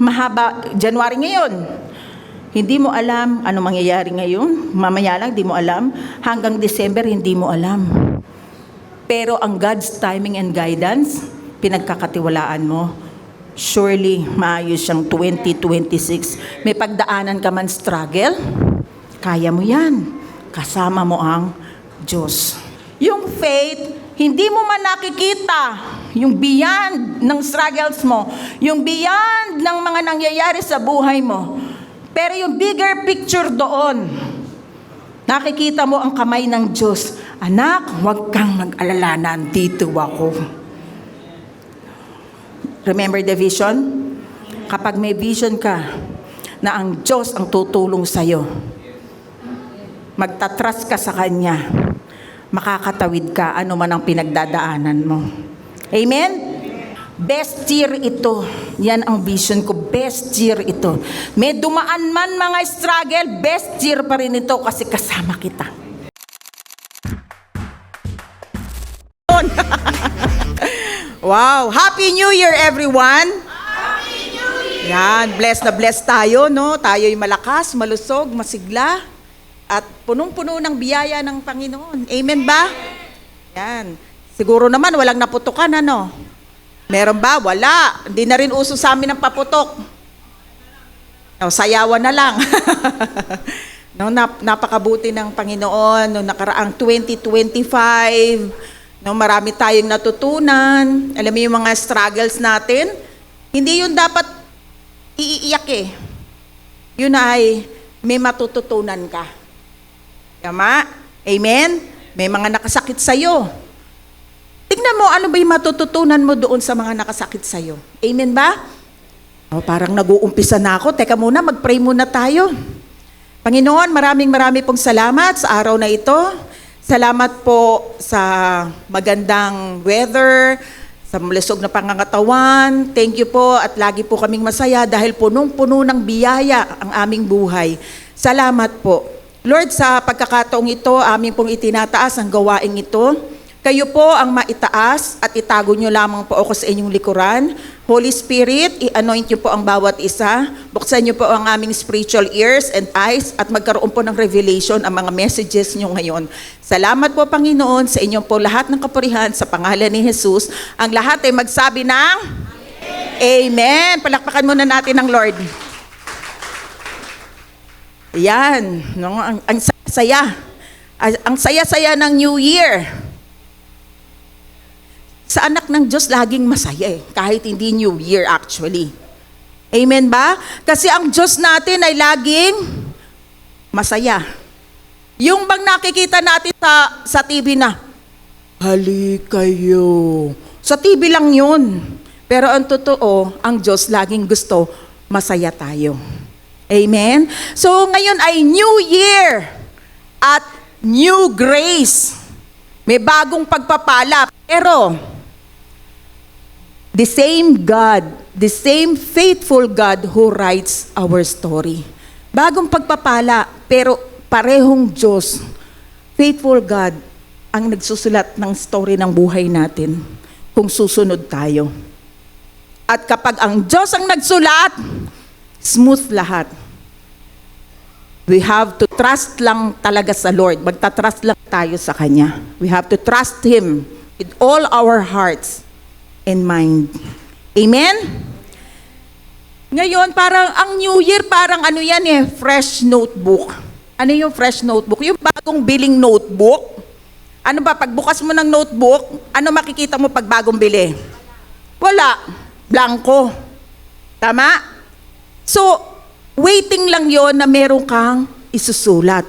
Mahaba, January ngayon. Hindi mo alam ano mangyayari ngayon. Mamaya lang, di mo alam. Hanggang December, hindi mo alam. Pero ang God's timing and guidance, pinagkakatiwalaan mo. Surely, maayos siyang 2026. May pagdaanan ka man struggle, kaya mo yan. Kasama mo ang Diyos. Yung faith, hindi mo man nakikita yung beyond ng struggles mo, yung beyond ng mga nangyayari sa buhay mo. Pero yung bigger picture doon, nakikita mo ang kamay ng Diyos. Anak, huwag kang mag-alala, nandito ako. Remember the vision? Kapag may vision ka na ang Diyos ang tutulong sa'yo, magtatrust ka sa Kanya, makakatawid ka ano man ang pinagdadaanan mo. Amen? Best year ito. Yan ang vision ko. Best year ito. May dumaan man mga struggle, best year pa rin ito kasi kasama kita. Wow! Happy New Year, everyone! Happy New Year! Yan, blessed na blessed tayo, no? Tayo'y malakas, malusog, masigla, at punong-puno ng biyaya ng Panginoon. Amen ba? Yan. Siguro naman, walang naputukan, ano? Meron ba? Wala. Hindi na rin uso sa amin ang paputok. O, sayawan na lang. No, napakabuti ng Panginoon. No, nakaraang 2025, no, marami tayong natutunan. Alam mo yung mga struggles natin? Hindi yun dapat iiyak eh. Yun ay may matututunan ka. Tama? Amen? May mga nakasakit sa'yo. Tignan mo, ano ba yung matututunan mo doon sa mga nakasakit sa'yo? Amen ba? O, parang nag-uumpisa na ako. Teka muna, mag-pray muna tayo. Panginoon, maraming pong salamat sa araw na ito. Salamat po sa magandang weather, sa malusog na pangangatawan. Thank you po at lagi po kaming masaya dahil punong-puno ng biyaya ang aming buhay. Salamat po. Lord, sa pagkakataong ito, aming pong itinataas ang gawaing ito. Kayo po ang maitaas at itago nyo lamang po ako sa inyong likuran. Holy Spirit, i-anoint nyo po ang bawat isa. Buksan nyo po ang aming spiritual ears and eyes at magkaroon po ng revelation ang mga messages nyo ngayon. Salamat po, Panginoon, sa inyong po lahat ng kapurihan sa pangalan ni Jesus. Ang lahat ay magsabi ng Amen. Palakpakan muna natin ang Lord. Yan. No? Ang saya. Ang saya-saya ng New Year. Sa anak ng Diyos, laging masaya eh. Kahit hindi New Year actually. Amen ba? Kasi ang Diyos natin ay laging masaya. Yung bang nakikita natin sa TV na, halik kayo. Sa TV lang yun. Pero ang totoo, ang Diyos laging gusto, masaya tayo. Amen? So ngayon ay New Year at New Grace. May bagong pagpapala. Pero, the same God, the same faithful God who writes our story. Bagong pagpapala, pero parehong Diyos, faithful God, ang nagsusulat ng story ng buhay natin kung susunod tayo. At kapag ang Diyos ang nagsulat, smooth lahat. We have to trust lang talaga sa Lord. Magtatrust lang tayo sa Kanya. We have to trust Him with all our hearts and mind. Amen? Ngayon, parang ang New Year, parang ano yan eh, fresh notebook. Ano yung fresh notebook? Yung bagong biling notebook. Ano ba, pagbukas mo ng notebook, ano makikita mo pag bagong bili? Wala. Blanco. Tama? So, waiting lang yon na meron kang isusulat.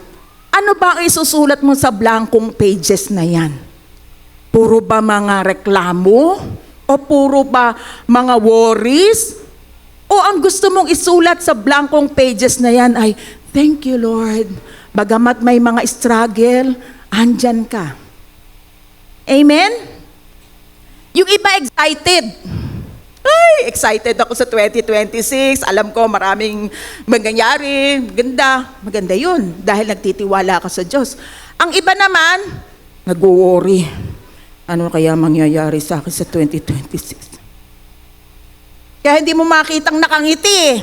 Ano ba ang isusulat mo sa blankong pages na yan? Puro ba mga reklamo? O puro ba mga worries? O ang gusto mong isulat sa blankong pages na yan ay, thank you Lord, bagamat may mga struggle, andyan ka. Amen? Yung iba excited. Ay, excited ako sa 2026. Alam ko maraming mangyayari. Maganda yun dahil nagtitiwala ka sa Diyos. Ang iba naman, nag-worry. Ano kaya mangyayari sa akin sa 2026? Kaya hindi mo makitang nakangiti eh.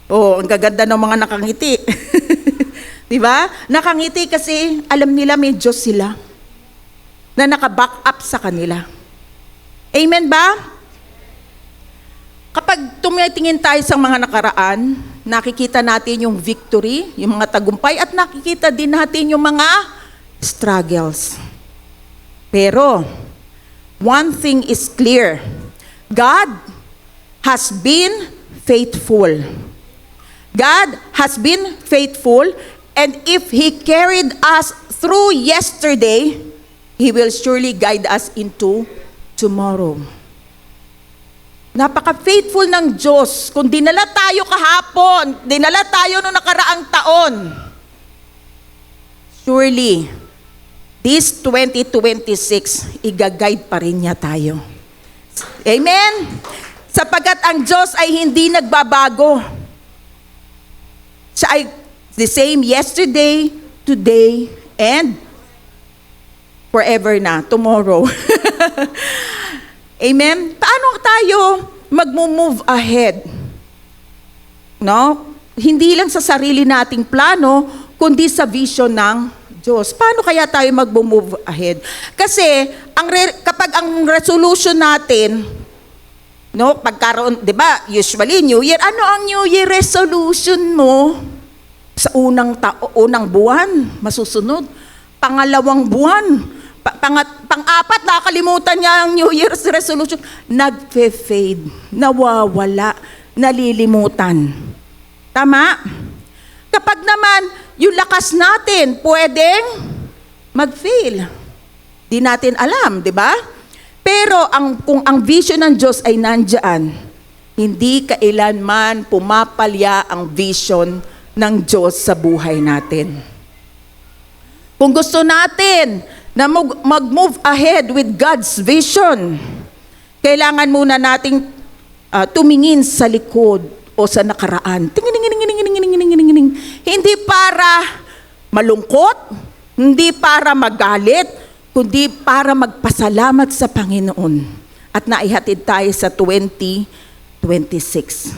Oh, ang gaganda ng mga nakangiti. Di ba? Nakangiti kasi alam nila may Diyos sila na naka-back up sa kanila. Amen ba? Kapag tumitingin tayo sa mga nakaraan, nakikita natin yung victory, yung mga tagumpay, at nakikita din natin yung mga struggles. Pero, one thing is clear. God has been faithful. God has been faithful, and if He carried us through yesterday, He will surely guide us into tomorrow. Napaka-faithful ng Diyos. Kung dinala tayo kahapon, dinala tayo noong nakaraang taon, surely, this 2026, i-guide pa rin niya tayo. Amen? Sapagkat ang Diyos ay hindi nagbabago. Siya ay the same yesterday, today, and forever na, tomorrow. Amen? Paano tayo mag-move ahead? No? Hindi lang sa sarili nating plano, kundi sa vision ng Diyos. Paano kaya tayo mag-move ahead? Kasi kapag ang resolution natin, no, pagkaroon, 'di ba? Usually New Year, ano ang New Year resolution mo? Sa unang buwan, masusunod. Pangalawang buwan, pang-apat, nakakalimutan niya ang New Year's resolution. Nagfe-fade, nawawala, nalilimutan. Tama? Kapag naman, yung lakas natin, pwedeng mag-fail. Di natin alam, di ba? Pero kung ang vision ng Diyos ay nandyan, hindi kailanman pumapalya ang vision ng Diyos sa buhay natin. Kung gusto natin na mag-move ahead with God's vision, kailangan muna nating tumingin sa likod o sa nakaraan. Hindi para malungkot, hindi para magalit, kundi para magpasalamat sa Panginoon at naihatid tayo sa 2026.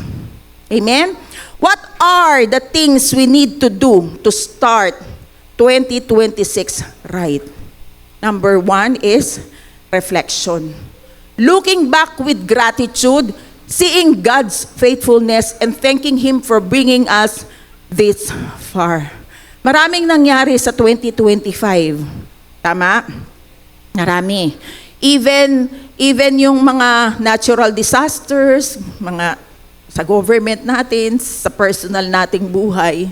Amen? What are the things we need to do to start 2026 right? Number 1 is reflection. Looking back with gratitude, seeing God's faithfulness, and thanking Him for bringing us this far. Maraming nangyari sa 2025. Tama? Marami. Even yung mga natural disasters, mga sa government natin, sa personal nating buhay,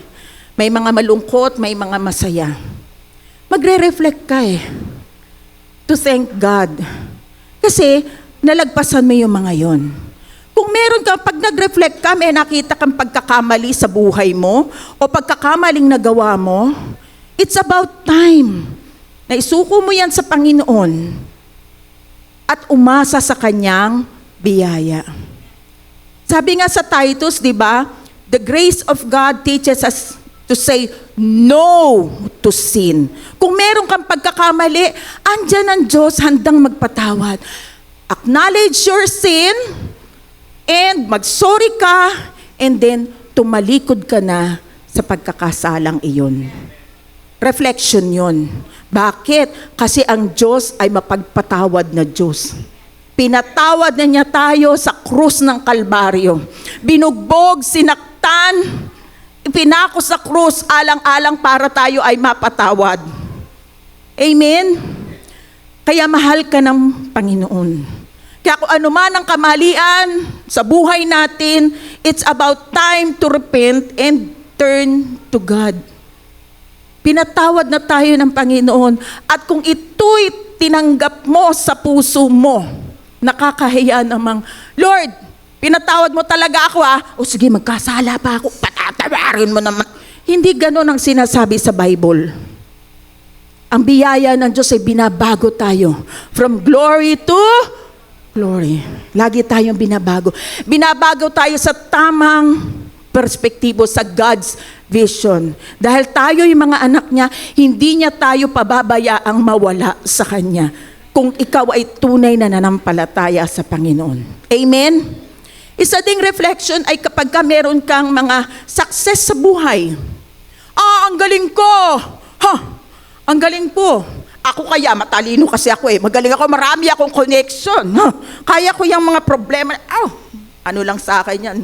may mga malungkot, may mga masaya. Magre-reflect ka eh. To thank God. Kasi nalagpasan mo yung mga yon. Kung meron ka, pag nag-reflect ka, may nakita kang pagkakamali sa buhay mo o pagkakamaling nagawa mo, it's about time na isuko mo yan sa Panginoon at umasa sa Kanyang biyaya. Sabi nga sa Titus, di ba, the grace of God teaches us to say no to sin. Kung meron kang pagkakamali, andyan ang Diyos handang magpatawad. Acknowledge your sin, and mag-sorry ka, and then tumalikod ka na sa pagkakasalang iyon. Reflection yun. Bakit? Kasi ang Diyos ay mapagpatawad na Diyos. Pinatawad na niya tayo sa krus ng Kalbaryo. Binugbog, sinaktan, pinako sa krus, alang-alang para tayo ay mapatawad. Amen? Kaya mahal ka ng Panginoon. Kaya kung ano man ang kamalian sa buhay natin, it's about time to repent and turn to God. Pinatawad na tayo ng Panginoon. At kung ito'y tinanggap mo sa puso mo, nakakahiya namang, Lord, pinatawad mo talaga ako o sige, magkasala pa ako, patatawarin mo naman. Hindi ganon ang sinasabi sa Bible. Ang biyaya ng Diyos ay binabago tayo. From glory to glory. Lagi tayong binabago. Binabago tayo sa tamang perspektibo, sa God's vision. Dahil tayo yung mga anak niya, hindi niya tayo pababayaang mawala sa Kanya kung ikaw ay tunay na nanampalataya sa Panginoon. Amen? Isa ding reflection ay kapag ka meron kang mga success sa buhay. Ang galing ko! Ang galing po. Ako kaya, matalino kasi ako Magaling ako, marami akong connection. Kaya ko yung mga problema. Ano lang sa akin yan?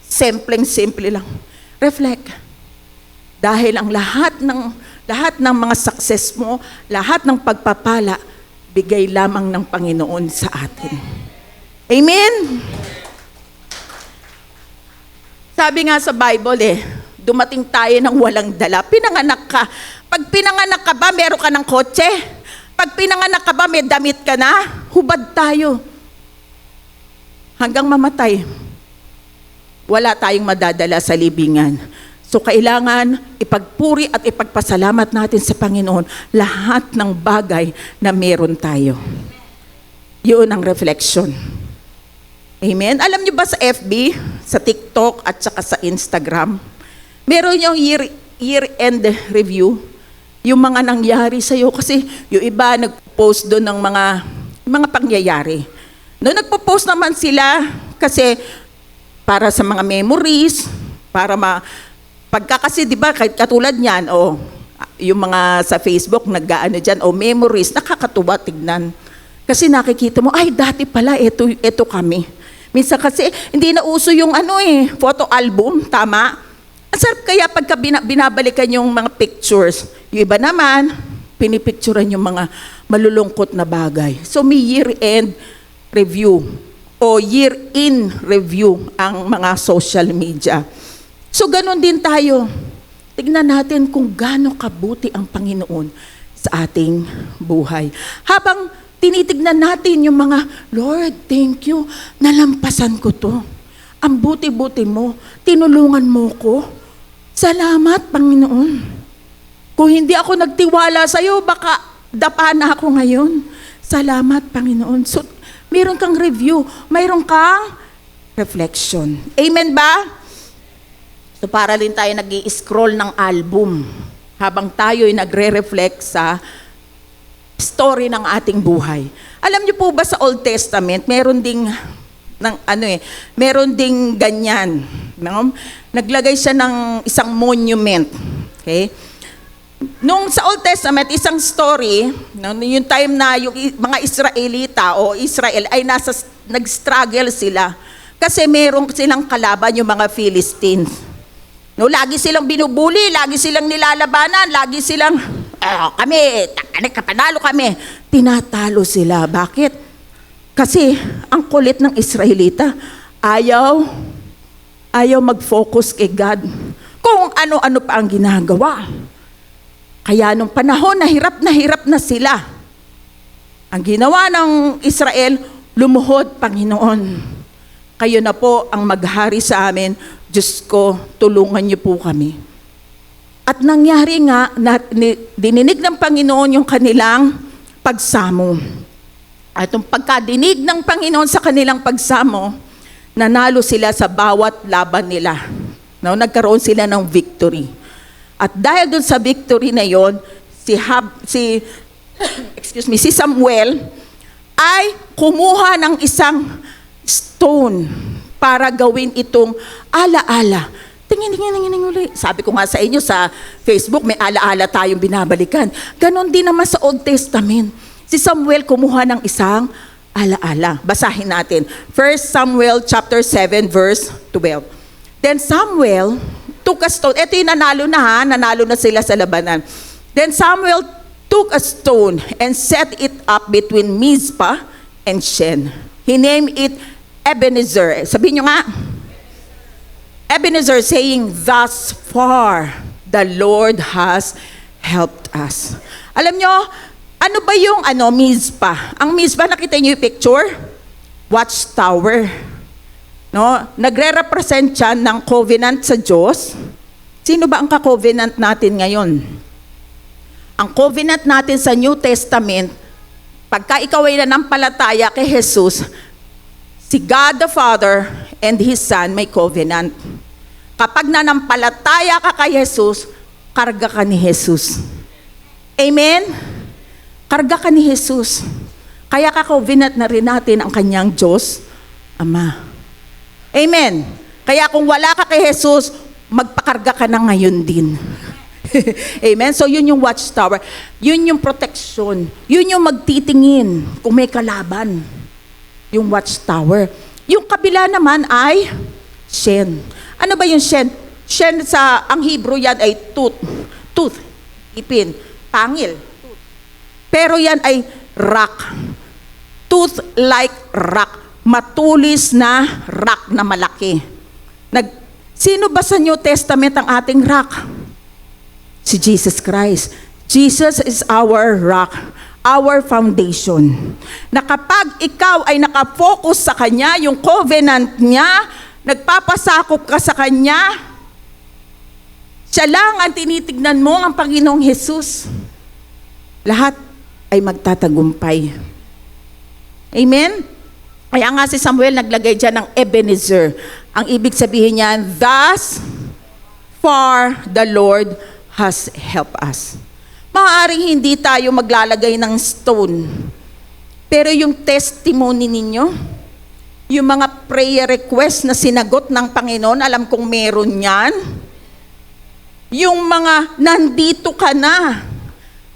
Simple lang. Reflect. Dahil ang lahat ng mga success mo, lahat ng pagpapala, bigay lamang ng Panginoon sa atin. Amen? Sabi nga sa Bible dumating tayo ng walang dala. Pinanganak ka. Pag pinanganak ka ba, meron ka ng kotse? Pag pinanganak ka ba, may damit ka na? Hubad tayo. Hanggang mamatay. Wala tayong madadala sa libingan. So kailangan ipagpuri at ipagpasalamat natin sa Panginoon lahat ng bagay na meron tayo. Yun ang reflection. Amen? Alam niyo ba sa FB, sa TikTok at saka sa Instagram, meron yung year-end review, yung mga nangyari sa'yo. Kasi yung iba nag-post doon ng mga pangyayari. No, nagpo-post naman sila kasi para sa mga memories, para pagka kasi di ba katulad niyan yung mga sa Facebook nag-aano diyan memories, nakakatuwa tignan. Kasi nakikita mo ay dati pala ito kami. Minsan kasi hindi na uso yung photo album, tama? Ang sarap kaya pagka binabalikan yung mga pictures. Yung iba naman, pinipicturan yung mga malulungkot na bagay. So may year-end review o year-in review ang mga social media. So ganun din tayo. Tignan natin kung gaano kabuti ang Panginoon sa ating buhay. Habang tinitignan natin yung mga, Lord, thank you, nalampasan ko to. Ang buti-buti mo, tinulungan mo ko. Salamat, Panginoon. Kung hindi ako nagtiwala sa'yo, baka dapa na ako ngayon. Salamat, Panginoon. So, mayroon kang review, mayroon kang reflection. Amen ba? So, para rin tayo nag-i-scroll ng album habang tayo'y nagre-reflect sa story ng ating buhay. Alam niyo po ba sa Old Testament, meron ding ganyan. No? Naglagay siya ng isang monument. Okay? Nung sa Old Testament, isang story, yung time na yung mga Israelita o Israel ay nag-struggle sila. Kasi meron silang kalaban yung mga Philistines. No, lagi silang binubuli, lagi silang nilalabanan, lagi silang, panalo kami. Tinatalo sila. Bakit? Kasi ang kulit ng Israelita, ayaw mag-focus kay God. Kung ano-ano pa ang ginagawa. Kaya nung panahon, hirap na sila. Ang ginawa ng Israel, lumuhod, Panginoon. Kayo na po ang maghari sa amin. Diyos ko, tulungan niyo po kami. At nangyari nga, dininig ng Panginoon yung kanilang pagsamo. At yung pagkadinig ng Panginoon sa kanilang pagsamo, nanalo sila sa bawat laban nila. No, nagkaroon sila ng victory. At dahil dun sa victory na yon, si Samuel ay kumuha ng isang stone para gawin itong alaala. Tingin uli. Sabi ko nga sa inyo sa Facebook, may alaala tayong binabalikan. Ganon din naman sa Old Testament. Si Samuel kumuha ng isang alaala. Basahin natin. 1 Samuel chapter 7 verse 12. Then Samuel took a stone. Ito yung nanalo na sila sa labanan. Then Samuel took a stone and set it up between Mizpah and Shen. He named it Ebenezer. Sabihin nyo nga. Ebenezer, saying, thus far the Lord has helped us. Alam nyo, ano ba yung Mizpah? Ang Mizpah, nakita niyo yung picture? Watchtower. No? Nagre-represent siya ng covenant sa Diyos. Sino ba ang ka-covenant natin ngayon? Ang covenant natin sa New Testament, pagka ikaw ay nanampalataya kay Jesus, si God the Father and His Son may covenant. Kapag nanampalataya ka kay Jesus, karga ka ni Jesus. Amen? Karga ka ni Jesus. Kaya ka-covenant na rin natin ang kanyang Diyos, Ama. Amen. Kaya kung wala ka kay Jesus, magpakarga ka na ngayon din. Amen? So yun yung watchtower. Yun yung protection. Yun yung magtitingin kung may kalaban. Yung watchtower. Yung kabila naman ay Shen. Ano ba yung Shen? Shen sa, ang Hebrew yan ay tooth. Tooth. Ipin. Pangil. Pero yan ay rock. Tooth like rock. Matulis na rock na malaki. Sino ba sa New Testament ang ating rock? Si Jesus Christ. Jesus is our rock, our foundation. Na kapag ikaw ay nakafocus sa Kanya, yung covenant niya, nagpapasakop ka sa Kanya, siya lang ang tinitignan mo, ang Panginoong Jesus. Lahat ay magtatagumpay. Amen? Kaya nga si Samuel naglagay dyan ng Ebenezer. Ang ibig sabihin niyan, thus far the Lord has helped us. Maaaring hindi tayo maglalagay ng stone. Pero yung testimony ninyo, yung mga prayer request na sinagot ng Panginoon, alam kong meron yan. Yung mga nandito ka na,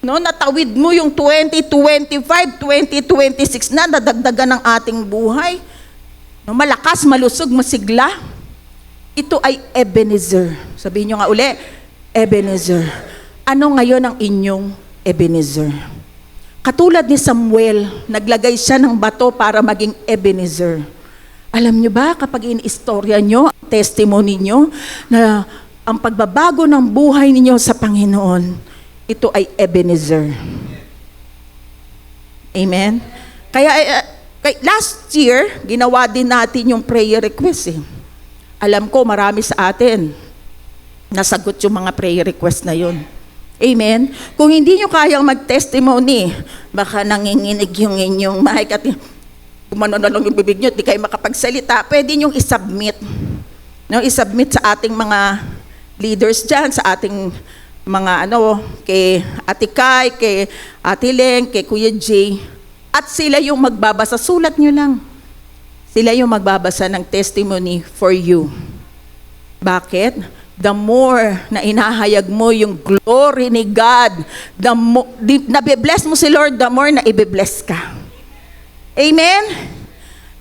no, natawid mo yung 2025, 2026 na nadagdagan ng ating buhay. No, malakas, malusog, masigla. Ito ay Ebenezer. Sabihin nyo nga uli, Ebenezer. Ano ngayon ang inyong Ebenezer? Katulad ni Samuel, naglagay siya ng bato para maging Ebenezer. Alam nyo ba, kapag in-istorya nyo, testimony nyo, na ang pagbabago ng buhay ninyo sa Panginoon, ito ay Ebenezer. Amen? Kaya last year, ginawa din natin yung prayer request. Alam ko, marami sa atin, nasagot yung mga prayer request na yun. Amen? Kung hindi nyo kayang mag-testimony, baka nanginginig yung inyong mic at kumano na lang yung bibig nyo, di kayo makapagsalita, pwede nyong isubmit. No, isubmit sa ating mga leaders dyan, sa ating mga kay Ate Kai, kay Ate Leng, kay Kuya Jay, at sila yung magbabasa. Sulat nyo lang. Sila yung magbabasa ng testimony for you. Bakit? The more na inahayag mo yung glory ni God, nabibless mo si Lord, the more na ibibless ka. Amen?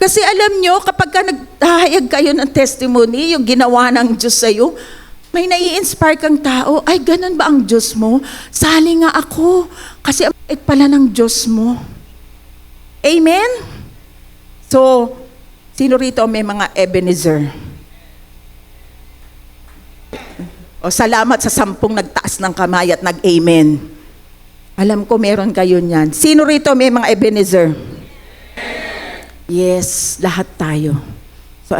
Kasi alam nyo, kapag ka naghahayag kayo ng testimony, yung ginawa ng Diyos sa'yo, may nai-inspire kang tao, ay ganun ba ang Diyos mo? Sali nga ako, kasi ang bait pala ng Diyos mo. Amen? So, sino rito may mga Ebenezer? O salamat sa 10 nagtaas ng kamay at nag-amen. Alam ko meron kayo niyan. Sino rito may mga Ebenezer? Yes, lahat tayo. So,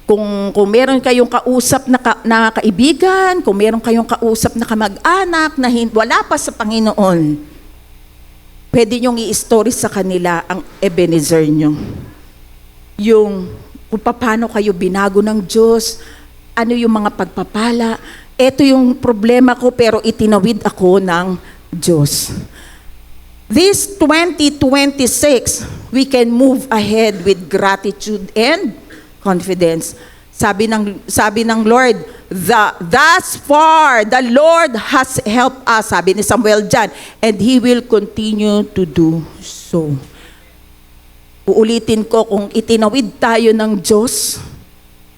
kung meron kayong kausap na kaibigan, kung meron kayong kausap na kamag-anak na wala pa sa Panginoon, pwede nyong i-story sa kanila ang Ebenezer nyo. Yung kung paano kayo binago ng Diyos, ano yung mga pagpapala, ito yung problema ko pero itinawid ako ng Diyos. This 2026, we can move ahead with gratitude and confidence. Sabi ng Lord, thus far, the Lord has helped us, sabi ni Samuel dyan, and He will continue to do so. Uulitin ko, kung itinawid tayo ng Diyos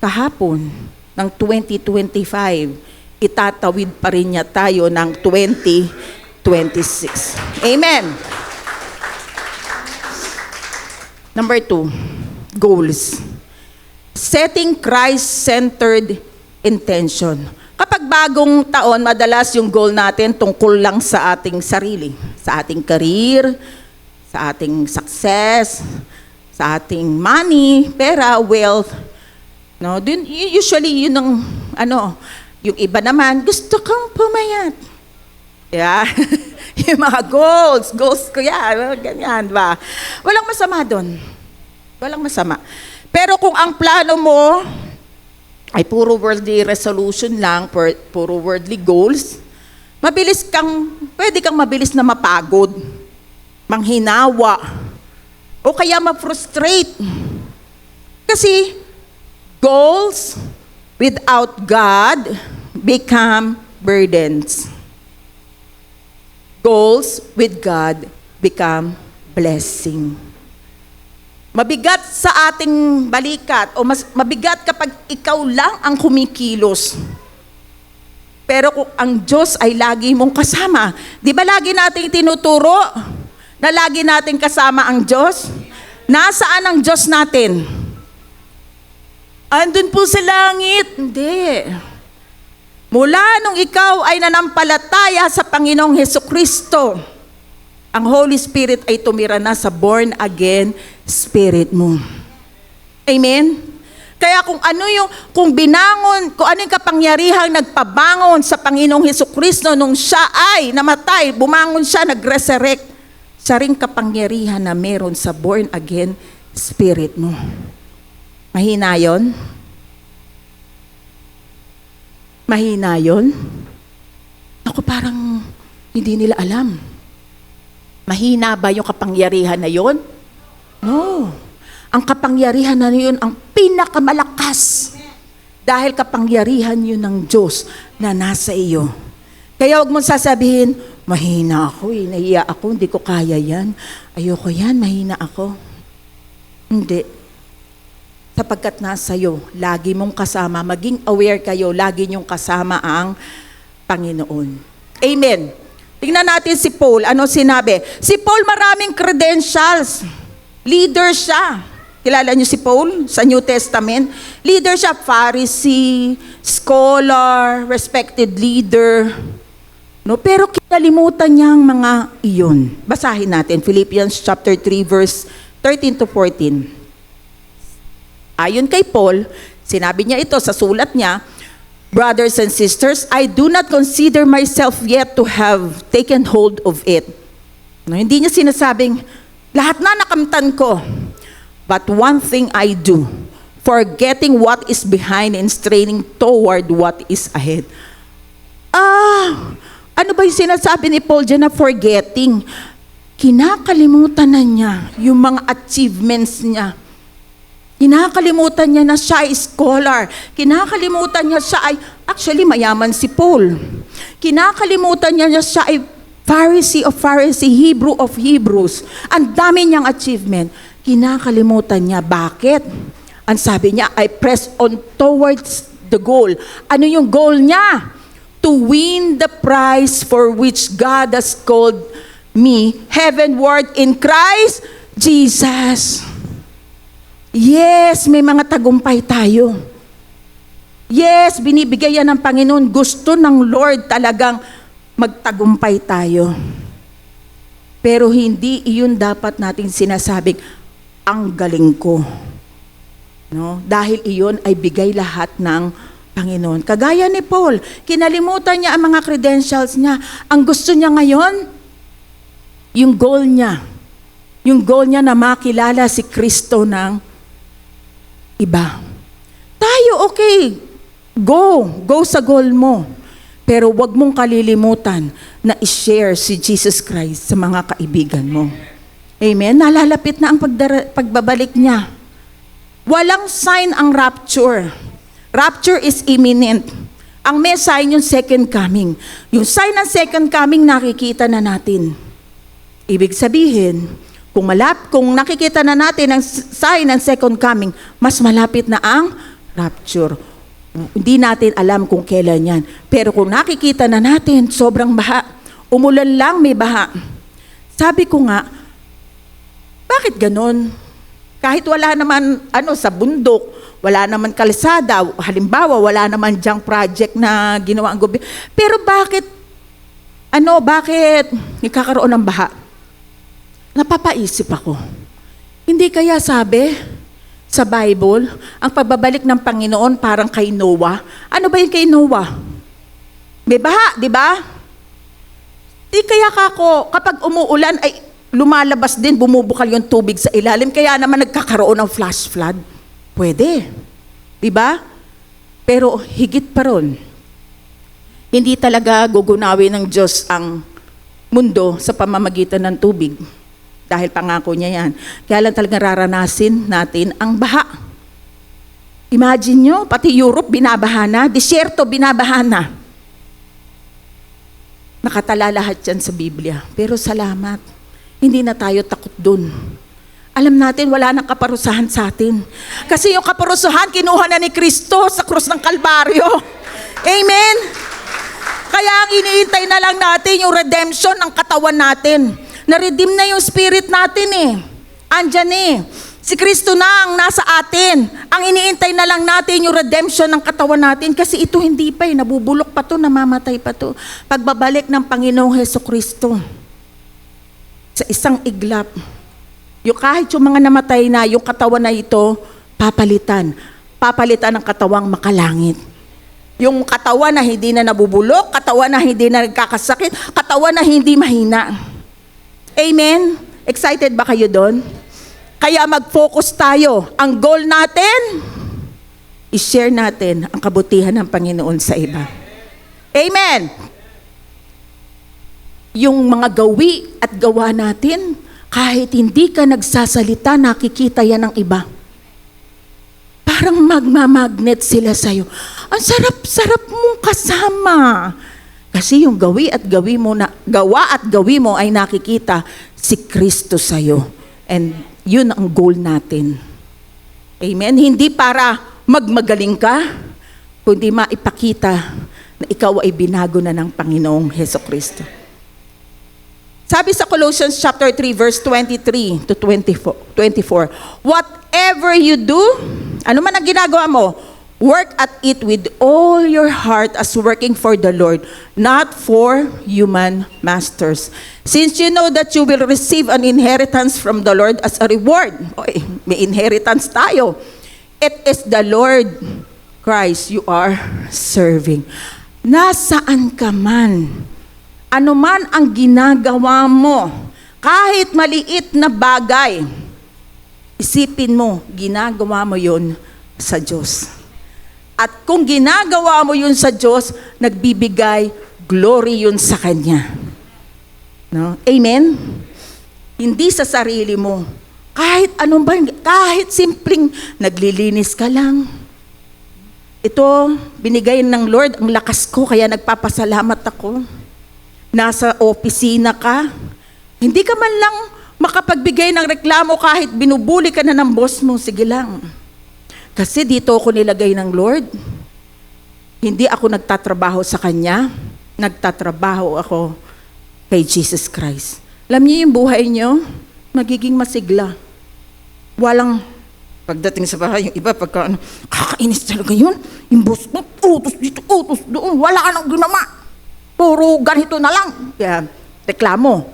kahapon, ng 2025, itatawid pa rin niya tayo ng 2026. Amen. Number 2, goals. Setting Christ-centered intention. Kapag bagong taon, madalas yung goal natin tungkol lang sa ating sarili, sa ating career, sa ating success, sa ating money, pera, wealth. No, usually yun ang yung iba naman gusto kong pumayat. Yeah. Yung mga goals ko yan, ganyan ba? Walang masama doon. Walang masama. Pero kung ang plano mo ay puro worldly resolution lang, puro worldly goals, pwede kang mabilis na mapagod, manghinawa, o kaya ma-frustrate. Kasi Goals without God become burdens. Goals with God become blessing. Mabigat sa ating balikat o mas mabigat kapag ikaw lang ang kumikilos. Pero kung ang Diyos ay lagi mong kasama, di ba lagi nating tinuturo na lagi nating kasama ang Diyos? Nasaan ang Diyos natin? Andun po sa langit. Hindi. Mula nung ikaw ay nanampalataya sa Panginoong Hesukristo, ang Holy Spirit ay tumira na sa born again spirit mo. Amen? Kaya kung ano yung kapangyarihang nagpabangon sa Panginoong Hesukristo nung siya ay namatay, bumangon siya, nag-resurrect, siya ring kapangyarihan na meron sa born again spirit mo. Mahina yun? Mahina yun? Ako parang hindi nila alam. Mahina ba yung kapangyarihan na yun? No. Ang kapangyarihan na yun ang pinakamalakas. Dahil kapangyarihan yun ng Diyos na nasa iyo. Kaya huwag mong sasabihin, mahina ako, nahiya ako, hindi ko kaya yan. Ayoko yan, mahina ako. Hindi. Sapagkat nasa iyo, lagi mong kasama, maging aware kayo, lagi niyong kasama ang Panginoon. Amen. Tingnan natin si Paul. Ano sinabi? Si Paul maraming credentials. Leader siya. Kilala niyo si Paul sa New Testament? Leader siya, Pharisee, scholar, respected leader. No, pero kinalimutan niya ang mga iyon. Basahin natin, Philippians chapter 3, verse 13 to 14. Ayon kay Paul, sinabi niya ito sa sulat niya, brothers and sisters, I do not consider myself yet to have taken hold of it. No, hindi niya sinasabing, lahat na nakamtan ko. But one thing I do, forgetting what is behind and straining toward what is ahead. Ano ba yung sinasabi ni Paul dyan na forgetting? Kinakalimutan na niya yung mga achievements niya. Kinakalimutan niya na siya ay scholar. Kinakalimutan niya siya ay, actually mayaman si Paul. Kinakalimutan niya na siya ay Pharisee of Pharisee, Hebrew of Hebrews. Ang dami niyang achievement. Kinakalimutan niya. Bakit? Ang sabi niya, I press on towards the goal. Ano yung goal niya? To win the prize for which God has called me heavenward in Christ Jesus. Yes, may mga tagumpay tayo. Yes, binibigay yan ng Panginoon. Gusto ng Lord talagang magtagumpay tayo. Pero hindi iyon dapat natin sinasabing, ang galing ko. No? Dahil iyon ay bigay lahat ng Panginoon. Kagaya ni Paul, kinalimutan niya ang mga credentials niya. Ang gusto niya ngayon, yung goal niya. Yung goal niya na makilala si Kristo ng iba. Tayo, okay, go sa goal mo. Pero wag mong kalilimutan na i-share si Jesus Christ sa mga kaibigan mo. Amen? Nalalapit na ang pagbabalik niya. Walang sign ang rapture. Rapture is imminent. Ang may sign yung second coming. Yung sign ng second coming nakikita na natin. Ibig sabihin, kung nakikita na natin ang sign ng second coming, mas malapit na ang rapture. Hindi natin alam kung kailan yan. Pero kung nakikita na natin, sobrang baha. Umulan lang, may baha. Sabi ko nga, bakit ganon? Kahit wala naman sa bundok, wala naman kalsada, halimbawa, wala naman diyang project na ginawa ang gobyerno. Pero bakit nagkakaroon ng baha? Napapaisip ako. Hindi kaya sabi sa Bible, ang pagbabalik ng Panginoon parang kay Noah? Ano ba yung kay Noah? May baha, di ba? Di kaya kapag umuulan ay lumalabas din, bumubukal yung tubig sa ilalim, kaya naman nagkakaroon ng flash flood. Pwede. Di ba? Pero higit pa ron, hindi talaga gugunawin ng Diyos ang mundo sa pamamagitan ng tubig. Dahil pangako niya yan. Kaya lang talagang raranasin natin ang baha. Imagine nyo, pati Europe binabahana, disyerto binabahana. Nakatala lahat yan sa Biblia. Pero salamat, hindi na tayo takot dun. Alam natin, wala nang kaparusahan sa atin. Kasi yung kaparusahan, kinuha na ni Kristo sa krus ng Kalbaryo. Amen? Kaya ang iniintay na lang natin yung redemption ng katawan natin. Na-redeem na yung spirit natin eh. Andyan eh. Si Kristo na ang nasa atin. Ang iniintay na lang natin yung redemption ng katawan natin kasi ito hindi pa eh. Nabubulok pa to, namamatay pa to. Pagbabalik ng Panginoong Hesukristo sa isang iglap, yung kahit yung mga namatay na, yung katawan na ito, papalitan. Papalitan ng katawang makalangit. Yung katawan na hindi na nabubulok, katawan na hindi na nagkakasakit, katawan na hindi mahina. Amen? Excited ba kayo doon? Kaya mag-focus tayo. Ang goal natin, i-share natin ang kabutihan ng Panginoon sa iba. Amen. Yung mga gawi at gawa natin, kahit hindi ka nagsasalita, nakikita yan ng iba. Parang magmamagnet sila sa'yo. Ang sarap-sarap mong kasama. Kasi yung gawa at gawi mo ay nakikita si Kristo sa'yo. And yun ang goal natin. Amen? Hindi para magmagaling ka, kundi maipakita na ikaw ay binago na ng Panginoong Hesukristo. Sabi sa Colossians chapter 3 verse 23 to 24, whatever you do, ano man ang ginagawa mo, work at it with all your heart as working for the Lord, not for human masters. Since you know that you will receive an inheritance from the Lord as a reward. Oy, may inheritance tayo. It is the Lord Christ you are serving. Nasaan ka man, ano man ang ginagawa mo, kahit maliit na bagay, isipin mo, ginagawa mo yun sa Diyos. At kung ginagawa mo yun sa Diyos, nagbibigay glory yun sa Kanya. No? Amen? Hindi sa sarili mo. Kahit anong ba, kahit simpleng naglilinis ka lang. Ito, binigay ng Lord ang lakas ko, kaya nagpapasalamat ako. Nasa opisina ka, hindi ka man lang makapagbigay ng reklamo kahit binubuli ka na ng boss mo, sige lang. Kasi dito ako nilagay ng Lord. Hindi ako nagtatrabaho sa Kanya, nagtatrabaho ako kay Jesus Christ. Alam niyo yung buhay niyo, magiging masigla. Walang, pagdating sa bahay, yung iba, kakainis talaga yun. Yung boss mo, utos dito, utos doon, wala ka nang ginawa. Puro ganito na lang. Kaya, reklamo.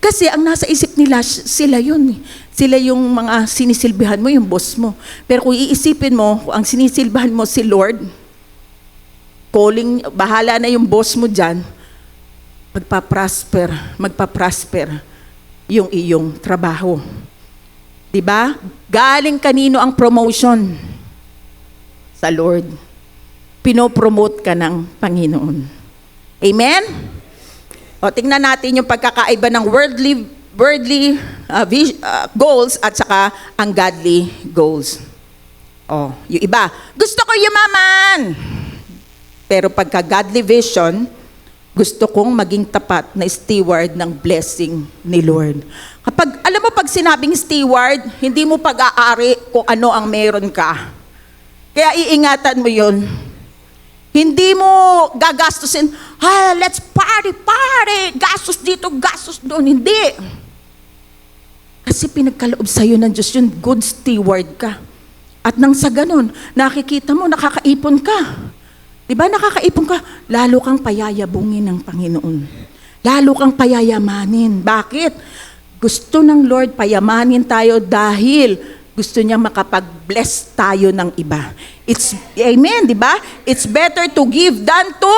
Kasi ang nasa isip nila, sila yun. Sila yung mga sinisilbihan mo, yung boss mo. Pero kung iisipin mo, kung ang sinisilbihan mo si Lord, calling, bahala na yung boss mo dyan, magpa-prosper yung iyong trabaho. Diba? Galing kanino ang promotion? Sa Lord. Pinopromote ka ng Panginoon. Amen? O, tingnan natin yung pagkakaiba ng worldly goals at saka ang godly goals. O, yung iba, gusto ko yumaman. Pero pagka godly vision, gusto kong maging tapat na steward ng blessing ni Lord. Alam mo, pag sinabing steward, hindi mo pag-aari kung ano ang meron ka. Kaya iingatan mo yun. Hindi mo gagastusin, let's party, gastos dito, gastos doon. Hindi. Kasi pinagkaloob sa'yo ng Diyos yun, good steward ka. At nang sa ganun, nakikita mo, nakakaipon ka. Diba nakakaipon ka? Lalo kang payayabungin ng Panginoon. Lalo kang payayamanin. Bakit? Gusto ng Lord payamanin tayo dahil gusto niya makapag-bless tayo ng iba. Amen, di ba? It's better to give than to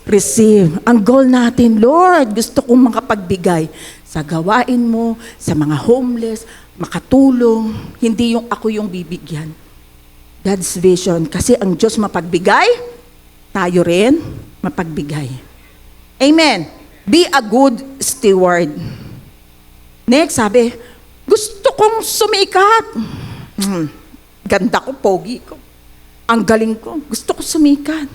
receive. Ang goal natin, Lord, gusto kong makapagbigay sa gawain mo, sa mga homeless, makatulong, hindi yung ako yung bibigyan. God's vision. Kasi ang Diyos mapagbigay, tayo rin mapagbigay. Amen. Be a good steward. Next, sabi, gusto kong sumikat. Ganda ko, pogi ko. Ang galing ko, gusto ko sumikat.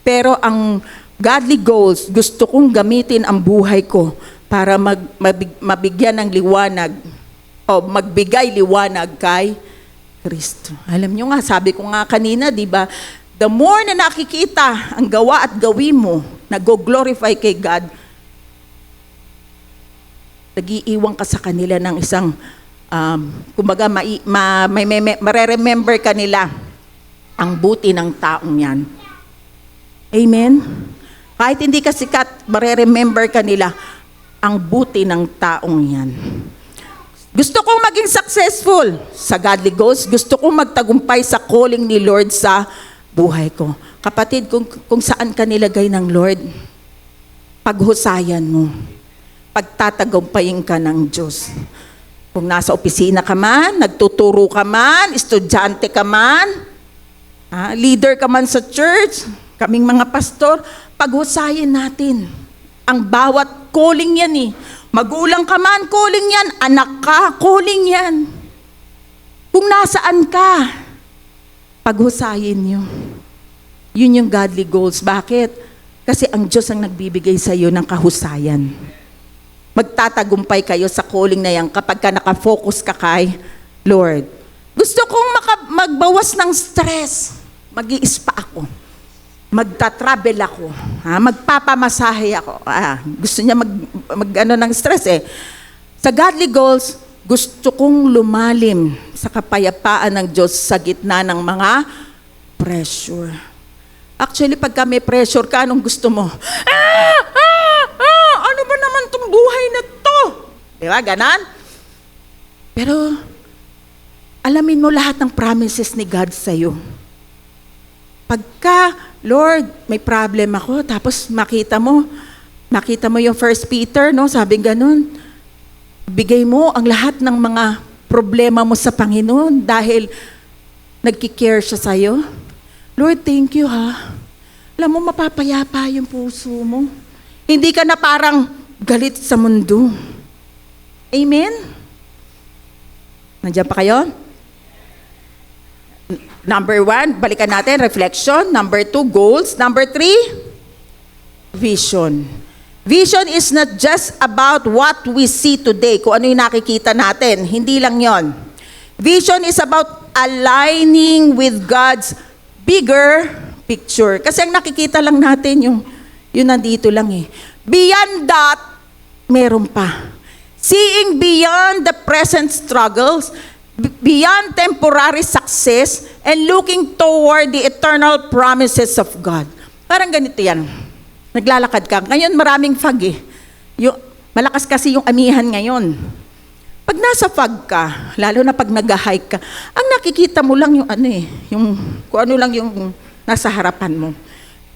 Pero ang godly goals, gusto kong gamitin ang buhay ko para mabigyan ng liwanag o magbigay liwanag kay Kristo. Alam nyo nga, sabi ko nga kanina, di ba, the more na nakikita ang gawa at gawin mo, nag-glorify kay God, nag-iiwan ka sa kanila ng isang, kumbaga, mareremember ka nila ang buti ng taong yan. Amen? Kahit hindi ka sikat, mareremember ka nila ang buti ng taong yan. Gusto kong maging successful sa godly goals. Gusto kong magtagumpay sa calling ni Lord sa buhay ko. Kapatid, kung saan ka nilagay ng Lord, paghusayan mo. Pagtatagumpayin ka ng Diyos. Kung nasa opisina ka man, nagtuturo ka man, estudyante ka man, leader ka man sa church, kaming mga pastor, paghusayin natin. Ang bawat calling yan eh. Magulang ka man, calling yan. Anak ka, calling yan. Kung nasaan ka, paghusayin nyo. Yun yung godly goals. Bakit? Kasi ang Diyos ang nagbibigay sa iyo ng kahusayan. Magtatagumpay kayo sa calling na yan kapag ka nakafocus ka kay Lord. Gusto kong magbawas ng stress. Mag-i-spa ako. Magta-travel ako. Magpapamasahe ako. Gusto niya mag ng stress eh. Sa godly goals, gusto kong lumalim sa kapayapaan ng Diyos sa gitna ng mga pressure. Actually, pagka may pressure ka, anong gusto mo? Ano ba naman tong buhay na to? Di ba? Ganon? Pero, alamin mo lahat ng promises ni God sa'yo. Pagka, Lord, may problem ako, tapos makita mo yung 1 Peter, no? Sabi ganun, bigay mo ang lahat ng mga problema mo sa Panginoon dahil nagkikare siya sa'yo. Lord, thank you ha. Alam mo, mapapayapa yung puso mo. Hindi ka na parang galit sa mundo. Amen? Nandiyan pa kayo? Number 1, balikan natin, reflection. Number 2, goals. Number 3, vision. Vision is not just about what we see today, kung ano yung nakikita natin. Hindi lang yon. Vision is about aligning with God's bigger picture. Kasi ang nakikita lang natin, yung nandito lang eh. Beyond that, meron pa. Seeing beyond the present struggles, beyond temporary success, and looking toward the eternal promises of God. Parang ganito yan. Naglalakad ka. Ngayon maraming fog eh. Malakas kasi yung amihan ngayon. Pag nasa fog ka, lalo na pag nag-hike ka, ang nakikita mo lang yung kung ano lang yung nasa harapan mo.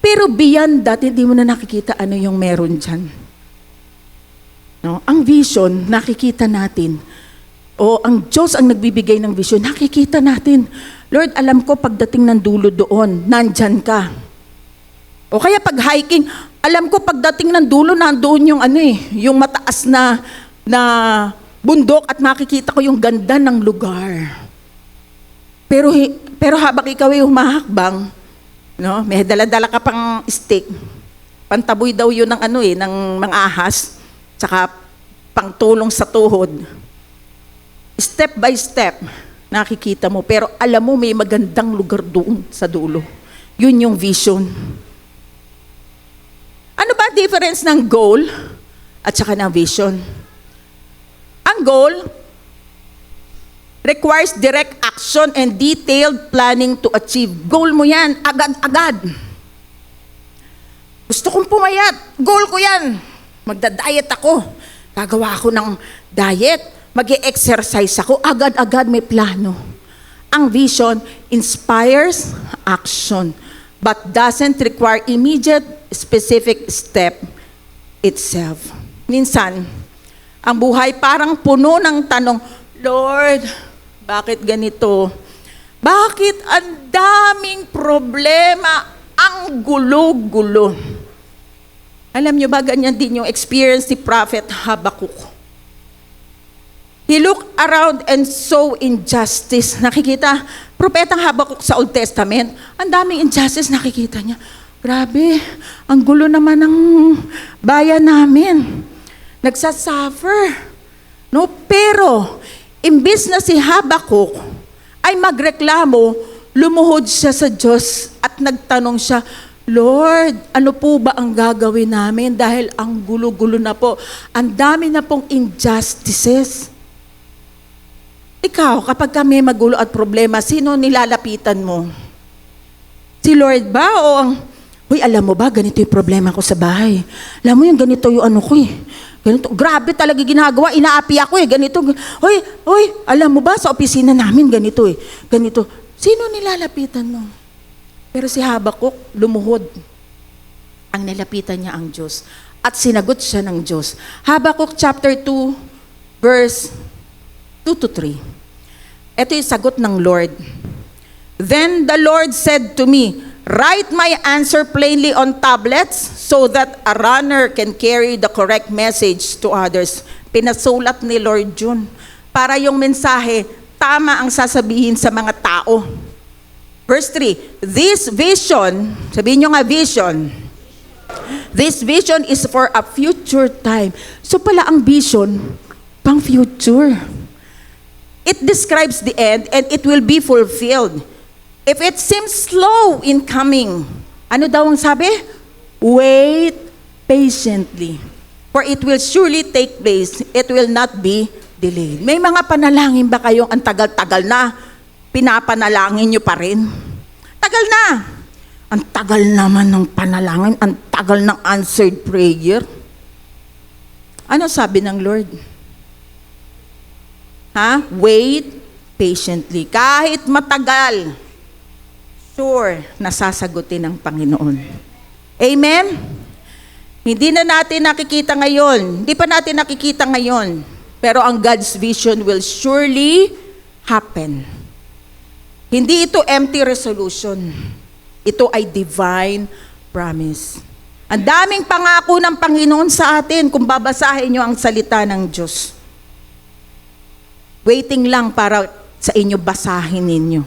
Pero beyond that, hindi mo na nakikita ano yung meron dyan. No? Ang vision, nakikita natin. O ang Diyos ang nagbibigay ng vision, nakikita natin. Lord, alam ko pagdating ng dulo doon, nandyan ka. O kaya pag hiking, alam ko pagdating ng dulo, nandoon yung yung mataas na bundok at makikita ko yung ganda ng lugar. Pero habang ikaw ay humahakbang, no, may dala-dala ka pang stick. Pantaboy daw yun ng mga ahas, tsaka pangtulong sa tuhod. Step by step, nakikita mo. Pero alam mo, may magandang lugar doon sa dulo. Yun yung vision. Ano ba difference ng goal at saka ng vision? Ang goal requires direct action and detailed planning to achieve. Goal mo yan, agad-agad. Gusto kong pumayat. Goal ko yan. Magda-diet ako. Gagawa ako ng diet. Mag-e-exercise ako, agad-agad may plano. Ang vision inspires action, but doesn't require immediate specific step itself. Minsan, ang buhay parang puno ng tanong, Lord, bakit ganito? Bakit ang daming problema? Ang gulo-gulo. Alam niyo ba, ganyan din yung experience ni Prophet Habakkuk. He looked around and saw injustice. Nakikita, propetang Habakuk sa Old Testament, ang daming injustice nakikita niya. Grabe, ang gulo naman ng bayan namin. Nagsasuffer. No? Pero, imbis na si Habakuk ay magreklamo, lumuhod siya sa Diyos at nagtanong siya, Lord, ano po ba ang gagawin namin dahil ang gulo-gulo na po. Ang dami na pong injustices. Ikaw, kapag kami magulo at problema, sino nilalapitan mo? Si Lord ba o ang, Uy, alam mo ba, ganito yung problema ko sa bahay. Alam mo yung ganito yung ano ko eh. Ganito, grabe talaga ginagawa, inaapi ako eh, ganito. Hoy, alam mo ba, sa opisina namin ganito eh. Ganito. Sino nilalapitan mo? Pero si Habakuk, lumuhod. Ang nilapitan niya ang Diyos. At sinagot siya ng Diyos. Habakuk chapter 2, verse 2-3. Ito yung sagot ng Lord. Then the Lord said to me, write my answer plainly on tablets so that a runner can carry the correct message to others. Pinasulat ni Lord June. Para yung mensahe, tama ang sasabihin sa mga tao. Verse 3, this vision, sabihin nyo nga vision. This vision is for a future time. So pala ang vision, pang future. It describes the end and it will be fulfilled. If it seems slow in coming, ano daw ang sabi? Wait patiently. For it will surely take place. It will not be delayed. May mga panalangin ba kayong ang tagal-tagal na pinapanalangin nyo pa rin? Tagal na. Ang tagal naman ng panalangin, ang tagal ng answered prayer. Ano sabi ng Lord? Wait patiently. Kahit matagal, sure, nasasagutin ng Panginoon. Amen? Hindi na natin nakikita ngayon. Hindi pa natin nakikita ngayon. Pero ang God's vision will surely happen. Hindi ito empty resolution. Ito ay divine promise. Ang daming pangako ng Panginoon sa atin kung babasahin nyo ang salita ng Diyos. Waiting lang para sa inyo basahin ninyo.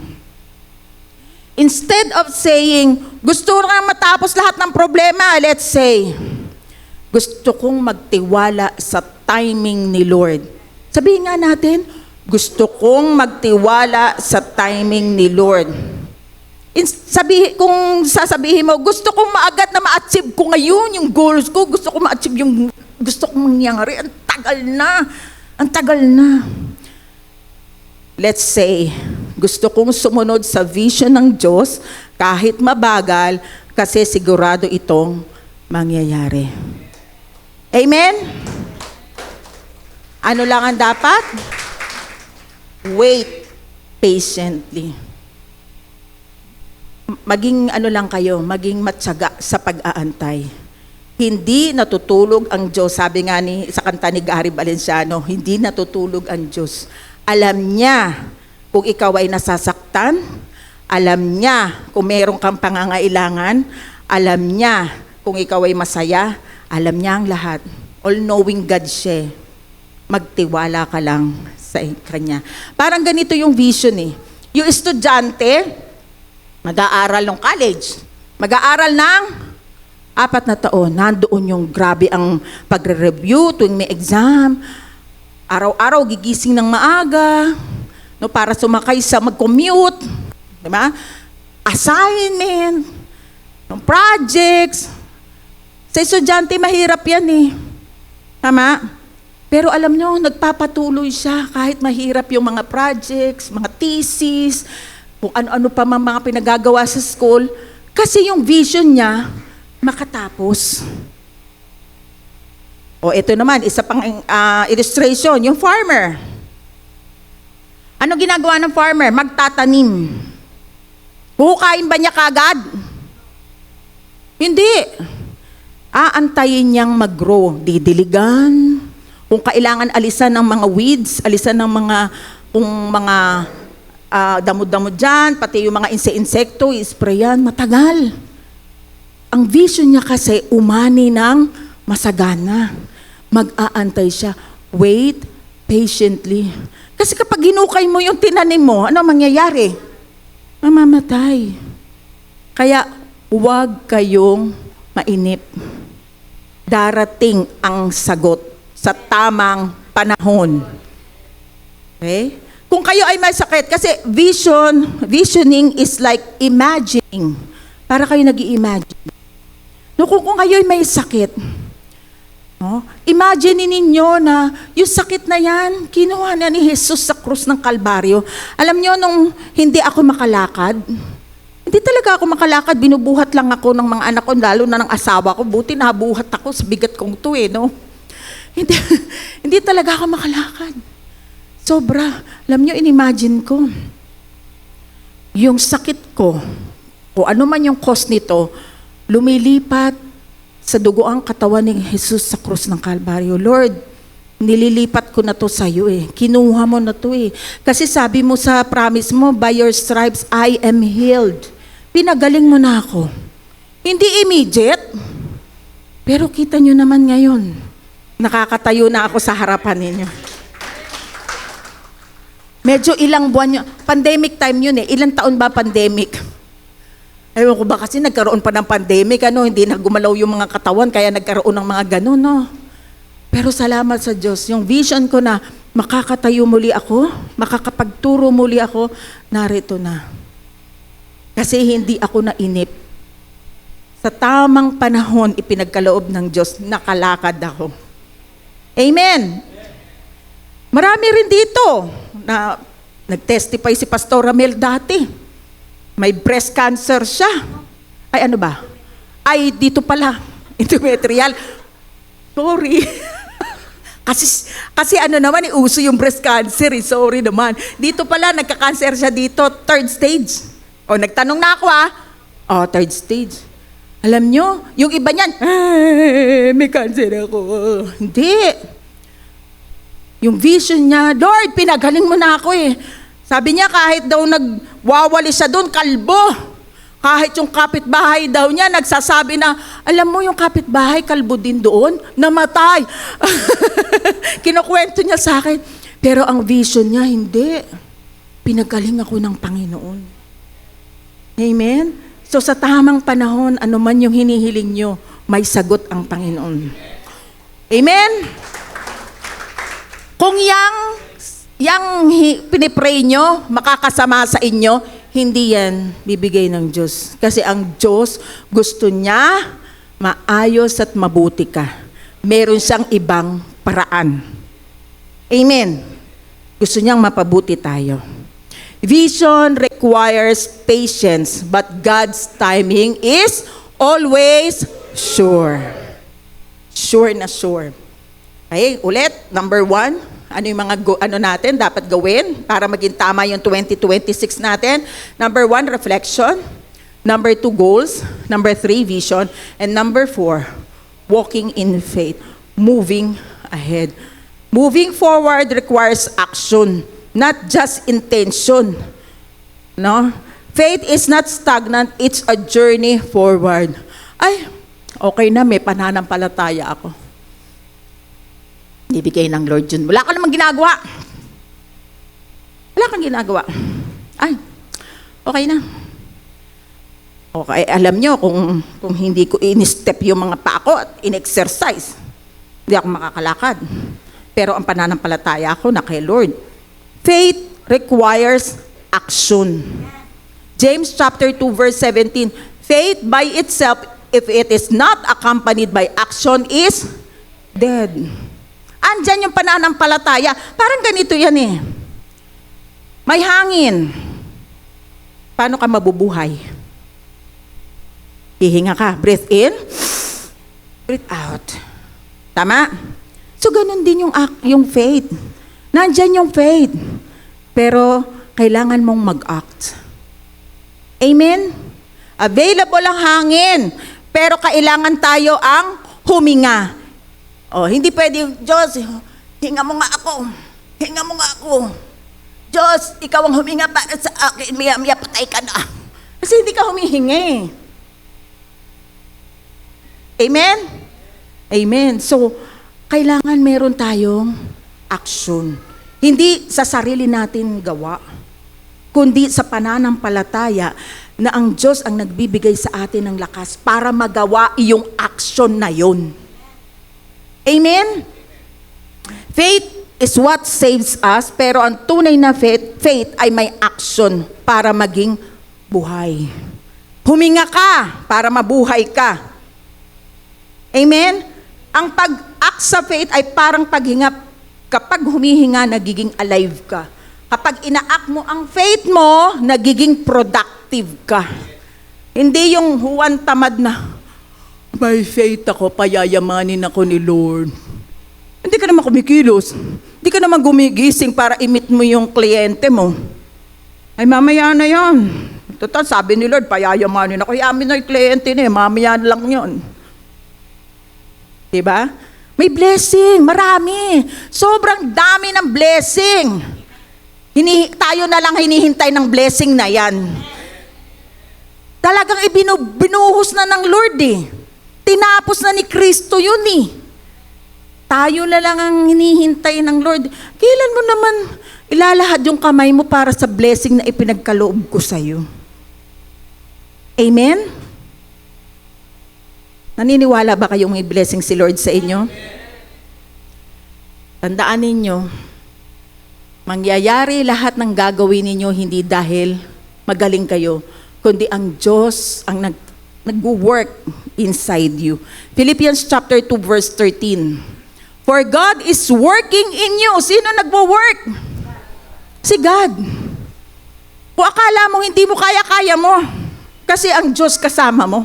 Instead of saying, gusto nga matapos lahat ng problema, let's say, gusto kong magtiwala sa timing ni Lord. Sabihin nga natin, gusto kong magtiwala sa timing ni Lord. Kung sasabihin mo, gusto kong maagad na ma-achieve ko ngayon yung goals ko, gusto kong ma-achieve yung gusto kong mangyari, ang tagal na. Let's say, gusto kong sumunod sa vision ng Diyos kahit mabagal kasi sigurado itong mangyayari. Amen? Ano lang ang dapat? Wait patiently. Maging maging matyaga sa pag-aantay. Hindi natutulog ang Diyos. Sabi nga sa kanta ni Gary Valenciano, hindi natutulog ang Diyos. Alam niya kung ikaw ay nasasaktan, alam niya kung meron kang pangangailangan, alam niya kung ikaw ay masaya, alam niya ang lahat. All-knowing God siya. Magtiwala ka lang sa Kanya. Parang ganito yung vision eh. Yung estudyante, mag-aaral ng college, mag-aaral ng 4 na taon, nandoon yung grabe ang pagre-review tuwing may exam, araw-araw gigising ng maaga, no, para sumakay sa mag-commute, di ba? Assignment, projects. Sa estudyante, mahirap yan eh. Tama? Pero alam nyo, nagpapatuloy siya kahit mahirap yung mga projects, mga thesis, kung ano-ano pa mga pinagagawa sa school, kasi yung vision niya, makatapos. O ito naman, isa pang illustration, yung farmer. Ano ginagawa ng farmer? Magtatanim. Huhukain ba niya kagad? Hindi. Aantayin niyang mag-grow. Didiligan. Kung kailangan alisan ng mga weeds, alisan ng mga damo-damo dyan, pati yung mga insekto, isprayan, matagal. Ang vision niya kasi, umani ng masagana. Mag-aantay siya. Wait patiently. Kasi kapag hinukay mo yung tinanim mo, ano mangyayari? Mamamatay. Kaya huwag kayong mainip. Darating ang sagot sa tamang panahon. Okay? Kung kayo ay may sakit, kasi visioning is like imagining. Para kayo nag-i-imagine. No, kung kayo ay may sakit, no, imagine ninyo na yung sakit na yan, kinuha na ni Jesus sa krus ng Kalbaryo. Alam nyo, nung hindi ako makalakad, hindi talaga ako makalakad, binubuhat lang ako ng mga anak ko, lalo na ng asawa ko. Buti nabuhat ako sa bigat kong to no? Hindi talaga ako makalakad. Sobra. Alam nyo, inimagine ko, yung sakit ko, o ano man yung cause nito, lumilipat sa dugoang katawan ni Jesus sa krus ng Kalbaryo. Lord, nililipat ko na to sa iyo Kinuha mo na to Kasi sabi mo sa promise mo, by your stripes I am healed. Pinagaling mo na ako. Hindi immediate, pero kita nyo naman ngayon, nakakatayo na ako sa harapan ninyo. Medyo ilang buwan yun. Pandemic time yun Ilang taon ba pandemic? Ewan ko ba kasi nagkaroon pa ng pandemic, hindi na gumalaw yung mga katawan, kaya nagkaroon ng mga ganun, no? Pero salamat sa Diyos, yung vision ko na makakatayo muli ako, makakapagturo muli ako, narito na. Kasi hindi ako nainip. Sa tamang panahon, ipinagkaloob ng Diyos, nakalakad ako. Amen! Marami rin dito na nag-testify si Pastor Ramel dati. May breast cancer siya. Ay ano ba? Ay dito pala, endometrial. Sorry. kasi ano naman, uso yung breast cancer. Sorry naman. Dito pala, nagka-cancer siya dito, 3rd stage. O, nagtanong na ako O, 3rd stage. Alam nyo, yung iba niyan, may cancer ako. Hindi. Yung vision niya, Lord, pinagaling mo na ako Sabi niya, kahit daw nagwawali siya doon, kalbo. Kahit yung kapitbahay daw niya, nagsasabi na, alam mo yung kapitbahay, kalbo din doon, namatay. Kinukwento niya sa akin. Pero ang vision niya, hindi. Pinagaling ako ng Panginoon. Amen? So sa tamang panahon, ano man yung hinihiling nyo, may sagot ang Panginoon. Amen? Kung yang pinipray nyo, makakasama sa inyo, hindi yan bibigay ng Diyos. Kasi ang Diyos, gusto niya maayos at mabuti ka. Meron siyang ibang paraan. Amen. Gusto niyang mapabuti tayo. Vision requires patience, but God's timing is always sure. Sure na sure. Okay, ulit, number 1. Ano yung mga natin dapat gawin para maging tama yung 2026 natin? Number 1, reflection. Number 2, goals. Number 3, vision. And number 4, walking in faith. Moving ahead. Moving forward requires action, not just intention. No? Faith is not stagnant, it's a journey forward. Ay, okay na, may pananampalataya ako. Ibigay ng Lord yun. Wala ka namang ginagawa. Wala kang ginagawa. Ay, okay na. Okay, alam nyo, kung hindi ko in-step yung mga pako at in-exercise, hindi ako makakalakad. Pero ang pananampalataya ko na kay Lord. Faith requires action. James chapter 2 verse 17, faith by itself, if it is not accompanied by action, is dead. Andyan yung pananampalataya. Parang ganito yan May hangin. Paano ka mabubuhay? Hihinga ka. Breathe in. Breathe out. Tama? So, ganun din yung faith. Nandyan yung faith. Pero, kailangan mong mag-act. Amen? Available ang hangin. Pero, kailangan tayo ang huminga. Hindi pwede, Diyos, hinga mo nga ako. Hinga mo nga ako. Diyos, ikaw ang huminga para sa akin. Maya patay ka na. Kasi hindi ka humihingi. Amen? Amen. So, kailangan meron tayong action. Hindi sa sarili natin gawa. kundi sa pananampalataya na ang Diyos ang nagbibigay sa atin ng lakas para magawa iyong action na yon. Amen? Faith is what saves us, pero ang tunay na faith ay may action para maging buhay. Huminga ka para mabuhay ka. Amen? Ang pag-act sa faith ay parang paghinga. Kapag humihinga, nagiging alive ka. Kapag ina-act mo ang faith mo, nagiging productive ka. Hindi yung huwan tamad na, may faith ako, payayamanin ako ni Lord. Hindi ka naman kumikilos. Hindi ka naman gumigising para i-meet mo yung kliyente mo. Ay, mamaya na yan. Total, sabi ni Lord, payayamanin ako. Yamin na yung kliyente na mamaya lang yun. Diba? May blessing, marami. Sobrang dami ng blessing. Tayo na lang hinihintay ng blessing na yan. Talagang binuhos na ng Lord eh. Tinapos na ni Kristo yun eh. Tayo na lang ang hinihintay ng Lord. Kailan mo naman ilalahad yung kamay mo para sa blessing na ipinagkaloob ko sa'yo? Amen? Naniniwala ba kayong may blessing si Lord sa inyo? Tandaan ninyo, mangyayari lahat ng gagawin ninyo hindi dahil magaling kayo, kundi ang Diyos ang nag-work inside you. Philippians chapter 2 verse 13. For God is working in you. Sino nagwo-work? Si God. Kung akala mo hindi mo kaya mo. Kasi ang Diyos kasama mo.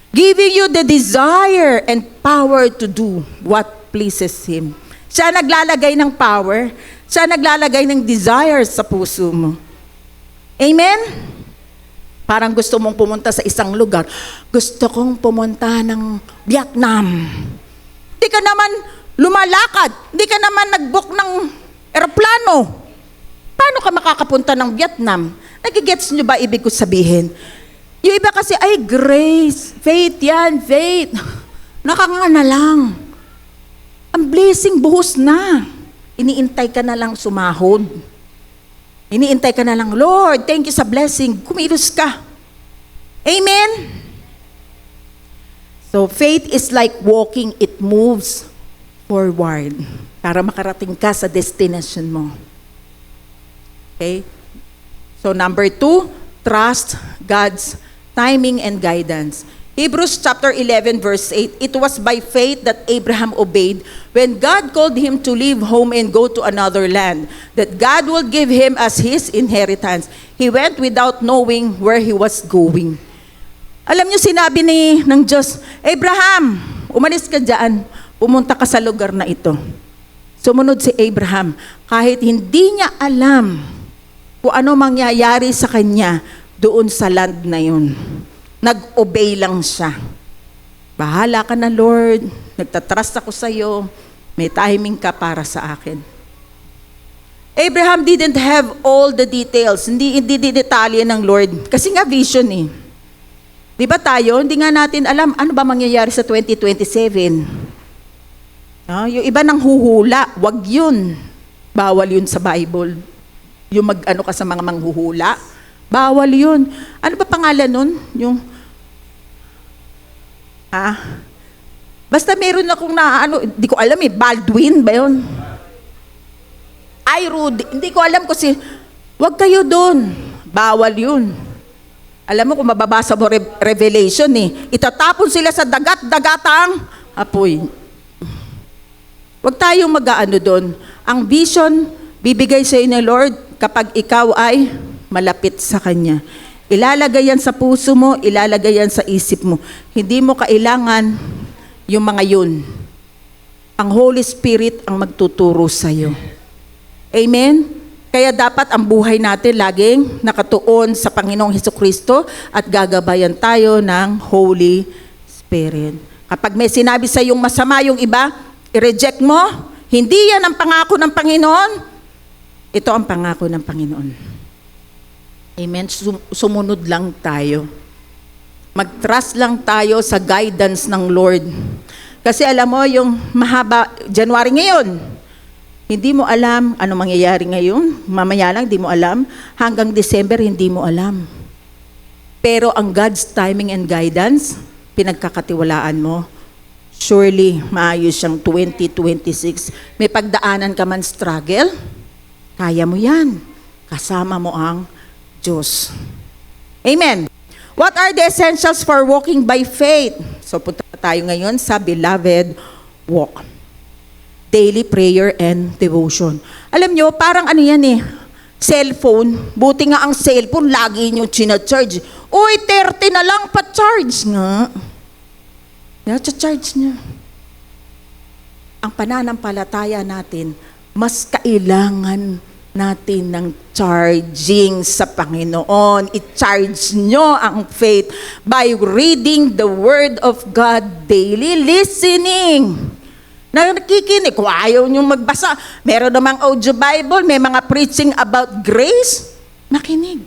Giving you the desire and power to do what pleases Him. Siya naglalagay ng power. Siya naglalagay ng desire sa puso mo. Amen? Parang gusto mong pumunta sa isang lugar. Gusto kong pumunta ng Vietnam. Hindi ka naman lumalakad. Hindi ka naman nag-book ng eroplano. Paano ka makakapunta ng Vietnam? Nagigets nyo ba ibig ko sabihin? Yung iba kasi, ay grace, faith yan, faith. Nakanga na lang. Ang blessing buhos na. Iniintay ka na lang sumahod. Iniintay ka na lang, Lord, thank you sa blessing. Kumilos ka. Amen? So, faith is like walking, it moves forward para makarating ka sa destination mo. Okay? So, number 2, trust God's timing and guidance. Hebrews chapter 11 verse 8, it was by faith that Abraham obeyed when God called him to leave home and go to another land, that God will give him as his inheritance. He went without knowing where he was going. Alam niyo, sinabi ng Diyos, Abraham, umalis ka dyan, pumunta ka sa lugar na ito. Sumunod si Abraham, kahit hindi niya alam kung ano mangyayari sa kanya doon sa land na yun. Nag-obey lang siya. Bahala ka na, Lord. Nagtatrust ako sa iyo. May timing ka para sa akin. Abraham didn't have all the details. Hindi detalye ng Lord. Kasi nga vision eh. Di ba tayo, hindi nga natin alam ano ba mangyayari sa 2027. Yung iba nang huhula, wag yun. Bawal yun sa Bible. Yung mag-ano ka sa mga manghuhula. Bawal yun. Ano ba pangalan nun? Basta meron akong hindi ko alam eh, Baldwin ba yun? Hindi ko alam kasi, wag kayo doon. Bawal yun. Alam mo kung mababasa mo Revelation eh, itatapon sila sa dagatang apoy. Wag tayong mag-aano doon. Ang vision, bibigay sa iyo ni Lord kapag ikaw ay malapit sa Kanya. Ilalagay yan sa puso mo, ilalagay yan sa isip mo. Hindi mo kailangan yung mga yun. Ang Holy Spirit ang magtuturo sa iyo. Amen? Kaya dapat ang buhay natin laging nakatuon sa Panginoong Hesukristo at gagabayan tayo ng Holy Spirit. Kapag may sinabi sa iyong masama yung iba, i-reject mo, hindi yan ang pangako ng Panginoon. Ito ang pangako ng Panginoon. Amen. Sumunod lang tayo. Mag-trust lang tayo sa guidance ng Lord. Kasi alam mo, yung mahaba, January ngayon, Hindi mo alam ano mangyayari ngayon. Mamaya lang, hindi mo alam. Hanggang December, hindi mo alam. Pero ang God's timing and guidance, pinagkakatiwalaan mo, surely maayos siyang 2026. May pagdaanan ka man struggle, kaya mo yan. Kasama mo ang Diyos. Amen. What are the essentials for walking by faith? So punta tayo ngayon sa beloved walk. Daily prayer and devotion. Alam nyo, parang ano yan eh, cellphone. Buti nga ang cellphone, lagi nyo charge. Uy, 30 na lang pa-charge nga. Charge niya. Ang pananampalataya natin, mas kailangan natin ng charging sa Panginoon. I-charge nyo ang faith by reading the Word of God daily, listening. Nakikinig, kung ayaw nyo magbasa, meron namang audio Bible, may mga preaching about grace, makinig.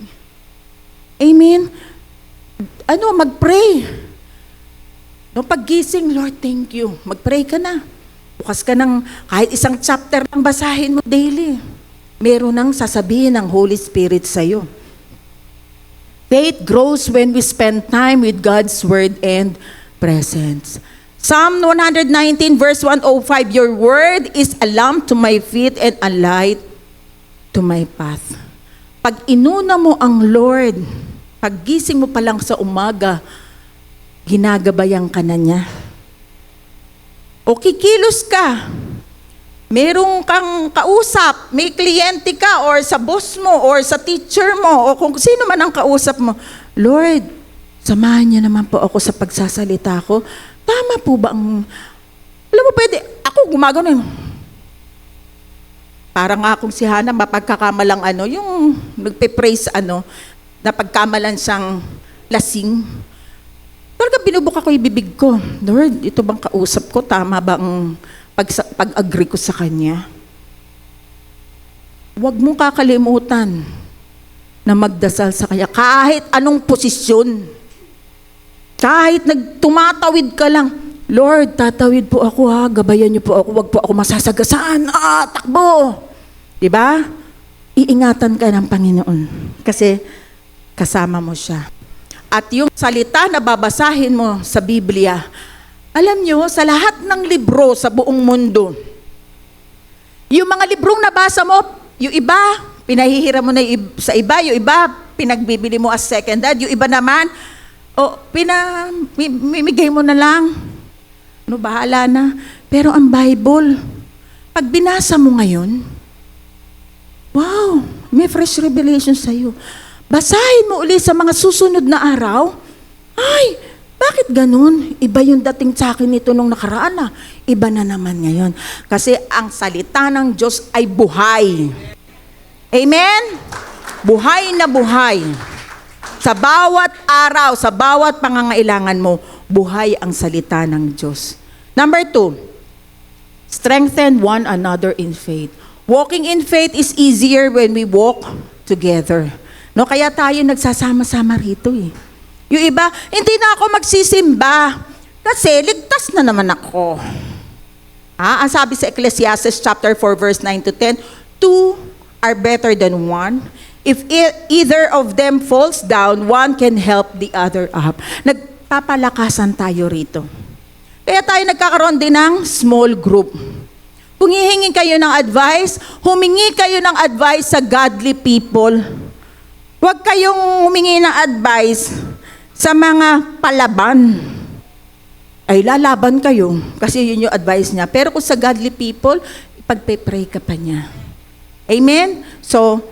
Amen? Mag-pray. No, paggising, Lord, thank you. Mag-pray ka na. Bukas ka ng kahit isang chapter lang basahin mo daily. Meron nang sasabihin ng Holy Spirit sa'yo. Faith grows when we spend time with God's Word and presence. Psalm 119 verse 105, your word is a lamp to my feet and a light to my path. Pag inuna mo ang Lord, paggising mo pa lang sa umaga, ginagabayan ka na niya. O kikilos ka, merong kang kausap, may kliyente ka, or sa boss mo, or sa teacher mo, o kung sino man ang kausap mo, Lord, samahan niyo naman po ako sa pagsasalita ko. Tama po ba ang... Alam mo, pwede, ako gumagano yun. Parang akong si Hannah, mapagkakamalang yung nagpe-praise na pagkamalan siyang lasing. Talaga binubuka ko yung bibig ko. Lord, ito bang kausap ko? Tama ba ang pag-agree ko sa kanya? Huwag mong kakalimutan na magdasal sa kanya. Kahit anong posisyon. Kahit tumatawid ka lang, Lord, tatawid po ako ha, gabayan niyo po ako, wag po ako masasagasaan, takbo. Diba? Iingatan ka ng Panginoon kasi kasama mo siya. At yung salita na babasahin mo sa Biblia, alam niyo, sa lahat ng libro sa buong mundo, yung mga librong nabasa mo, yung iba, pinahihiram mo na sa iba, yung iba, pinagbibili mo as second hand, yung iba naman, mimigay mo na lang. Bahala na. Pero ang Bible, pag binasa mo ngayon, wow, may fresh revelation sa'yo. Basahin mo uli sa mga susunod na araw, ay, bakit ganun? Iba yung dating sa akin nito nung nakaraan na. Iba na naman ngayon. Kasi ang salita ng Diyos ay buhay. Amen? Buhay na buhay. Sa bawat araw, sa bawat pangangailangan mo, buhay ang salita ng Diyos. Number 2, strengthen one another in faith. Walking in faith is easier when we walk together. No, kaya tayo nagsasama-sama rito eh. Yung iba, hindi na ako magsisimba kasi ligtas na naman ako. Ang sabi sa Ecclesiastes chapter 4 verse 9 to 10, two are better than one. If either of them falls down, one can help the other up. Nagpapalakasan tayo rito. Kaya tayo nagkakaroon din ng small group. Kung hihingi kayo ng advice, humingi kayo ng advice sa godly people. Huwag kayong humingi ng advice sa mga palaban. Ay, lalaban kayo kasi yun yung advice niya. Pero kung sa godly people, ipagpe-pray ka pa niya. Amen? So,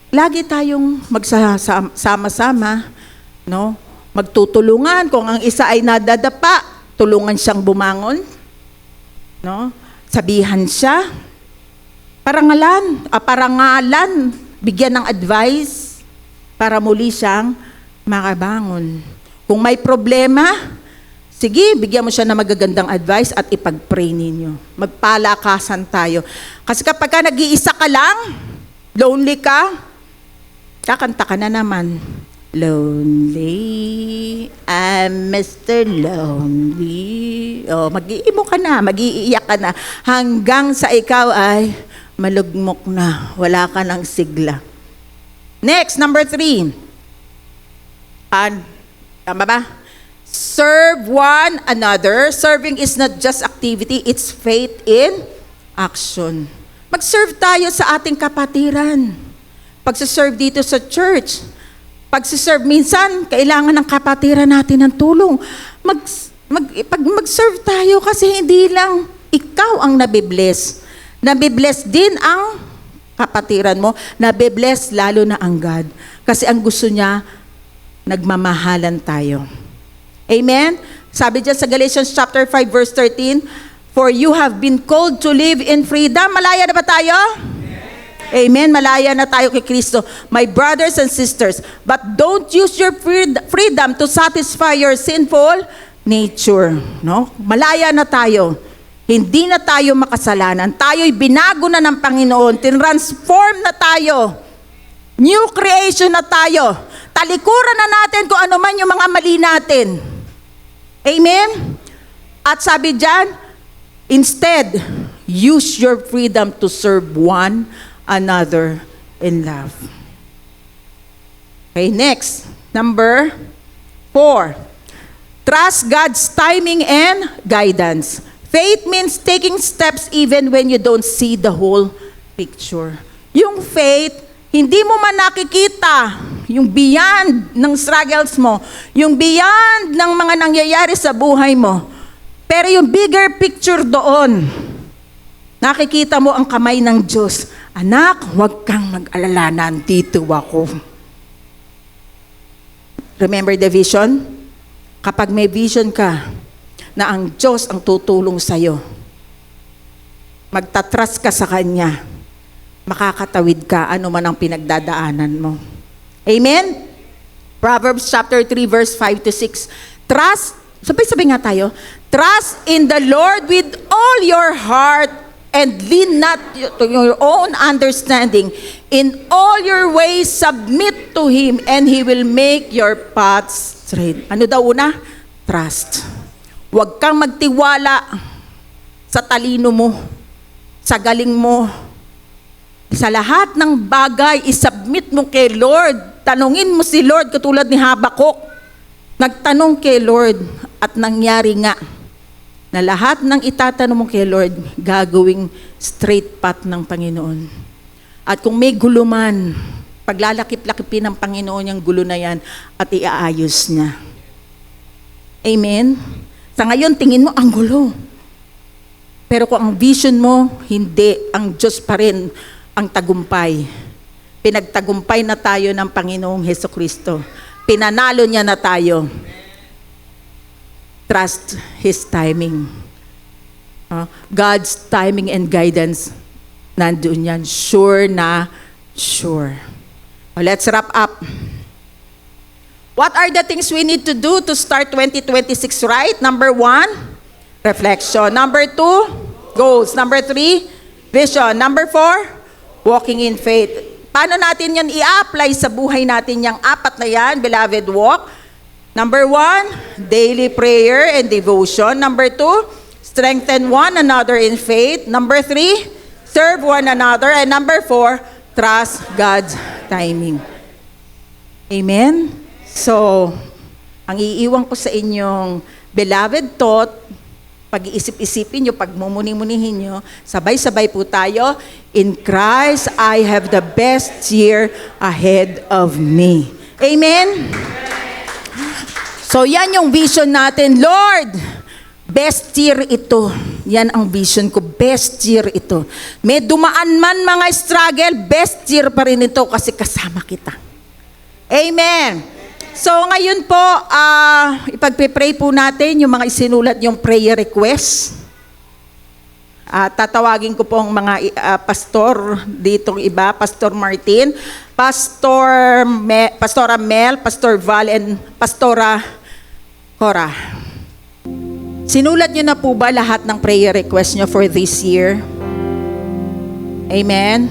lagi tayong magsama-sama, no? Magtutulungan. Kung ang isa ay nadadapa, tulungan siyang bumangon, no? Sabihan siya. Parangalan, bigyan ng advice para muli siyang makabangon. Kung may problema, sige, bigyan mo siya ng magagandang advice at ipag-pray ninyo. Magpalakasan tayo. Kasi kapag ka nag-iisa ka lang, lonely ka, kakanta ka na naman. Lonely, I'm Mr. Lonely. mag-iimo ka na, mag-iiyak ka na, hanggang sa ikaw ay malugmok na, wala ka ng sigla. Next, number 3. Tama ba? Serve one another. Serving is not just activity, it's faith in action. Mag-serve tayo sa ating kapatiran. Pagsiserve dito sa church, pagsiserve, minsan, kailangan ng kapatiran natin ng tulong. Mag-serve tayo kasi hindi lang ikaw ang nabibless. Nabibless din ang kapatiran mo. Nabibless lalo na ang God. Kasi ang gusto niya, nagmamahalan tayo. Amen? Sabi dyan sa Galatians chapter 5 verse 13, for you have been called to live in freedom. Malaya na ba tayo? Amen. Malaya na tayo kay Kristo. My brothers and sisters, but don't use your freedom to satisfy your sinful nature. No? Malaya na tayo. Hindi na tayo makasalanan. Tayo'y binago na ng Panginoon. Tinransform na tayo. New creation na tayo. Talikuran na natin kung ano man yung mga mali natin. Amen? At sabi dyan, instead, use your freedom to serve one another in love. Okay, next. Number 4. Trust God's timing and guidance. Faith means taking steps even when you don't see the whole picture. Yung faith, hindi mo man nakikita yung beyond ng struggles mo, yung beyond ng mga nangyayari sa buhay mo. Pero yung bigger picture doon, nakikita mo ang kamay ng Diyos. Anak, huwag kang mag-alala, nandito ako. Remember the vision? Kapag may vision ka, na ang Diyos ang tutulong sa'yo, magtatrust ka sa Kanya, makakatawid ka ano man ang pinagdadaanan mo. Amen? Proverbs chapter 3 verse 5 to 6. Trust, sabay-sabay nga tayo, trust in the Lord with all your heart and lean not to your own understanding. In all your ways, submit to Him and He will make your paths straight. Ano daw una? Trust. Huwag kang magtiwala sa talino mo, sa galing mo. Sa lahat ng bagay, isubmit mo kay Lord. Tanungin mo si Lord katulad ni Habakuk. Nagtanong kay Lord at nangyari nga na lahat ng itatanong mo kay Lord, gagawing straight path ng Panginoon. At kung may gulo man, paglalakip-lakipin ng Panginoon yung gulo na yan at iaayos niya. Amen? Sa ngayon, tingin mo, ang gulo. Pero kung ang vision mo, hindi, ang Diyos pa rin ang tagumpay. Pinagtagumpay na tayo ng Panginoong Hesukristo. Pinanalo niya na tayo. Trust His timing. God's timing and guidance, nandoon yan. Sure na sure. Let's wrap up. What are the things we need to do to start 2026 right? Number 1, reflection. Number 2, goals. Number 3, vision. Number 4, walking in faith. Paano natin yan i-apply sa buhay natin yung 4 na yan, beloved walk? Number 1, daily prayer and devotion. Number 2, strengthen one another in faith. Number 3, serve one another. And number 4, trust God's timing. Amen? So, ang iiwan ko sa inyong beloved thought, pag-iisip-isipin nyo, pagmumuni-munihin nyo, sabay-sabay po tayo, in Christ, I have the best year ahead of me. Amen? So, yan yung vision natin. Lord, best year ito. Yan ang vision ko, best year ito. May dumaan man mga struggle, best year pa rin ito kasi kasama kita. Amen? So ngayon po, ipagpe-pray po natin yung mga isinulat yung prayer request. Tatawagin ko po ang mga pastor ditong iba, Pastor Martin, Pastora Mel, Pastor Val, and Pastora Cora. Sinulat nyo na po ba lahat ng prayer request nyo for this year? Amen?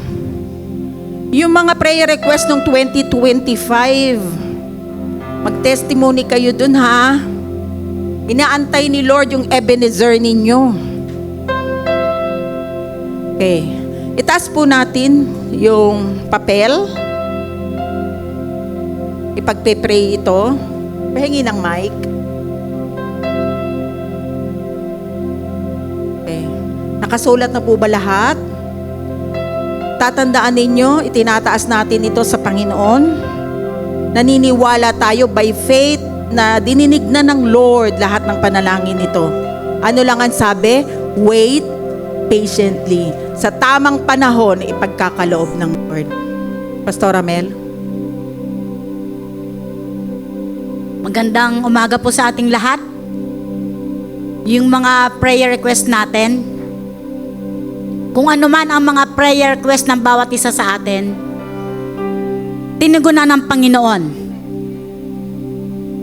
Yung mga prayer request ng 2025, mag-testimony kayo dun ha. Inaantay ni Lord yung Ebenezer ninyo. Okay. Itaas po natin yung papel. Ipagpe-pray ito. Pahingi ng mic. Okay. Nakasulat na po ba lahat? Tatandaan ninyo, itinataas natin ito sa Panginoon. Naniniwala tayo by faith na dininig na ng Lord lahat ng panalangin nito. Ano lang ang sabi? Wait patiently. Sa tamang panahon, ipagkakaloob ng Lord. Pastor Amel. Magandang umaga po sa ating lahat. Yung mga prayer request natin, kung ano man ang mga prayer request ng bawat isa sa atin, tinugunan ng Panginoon.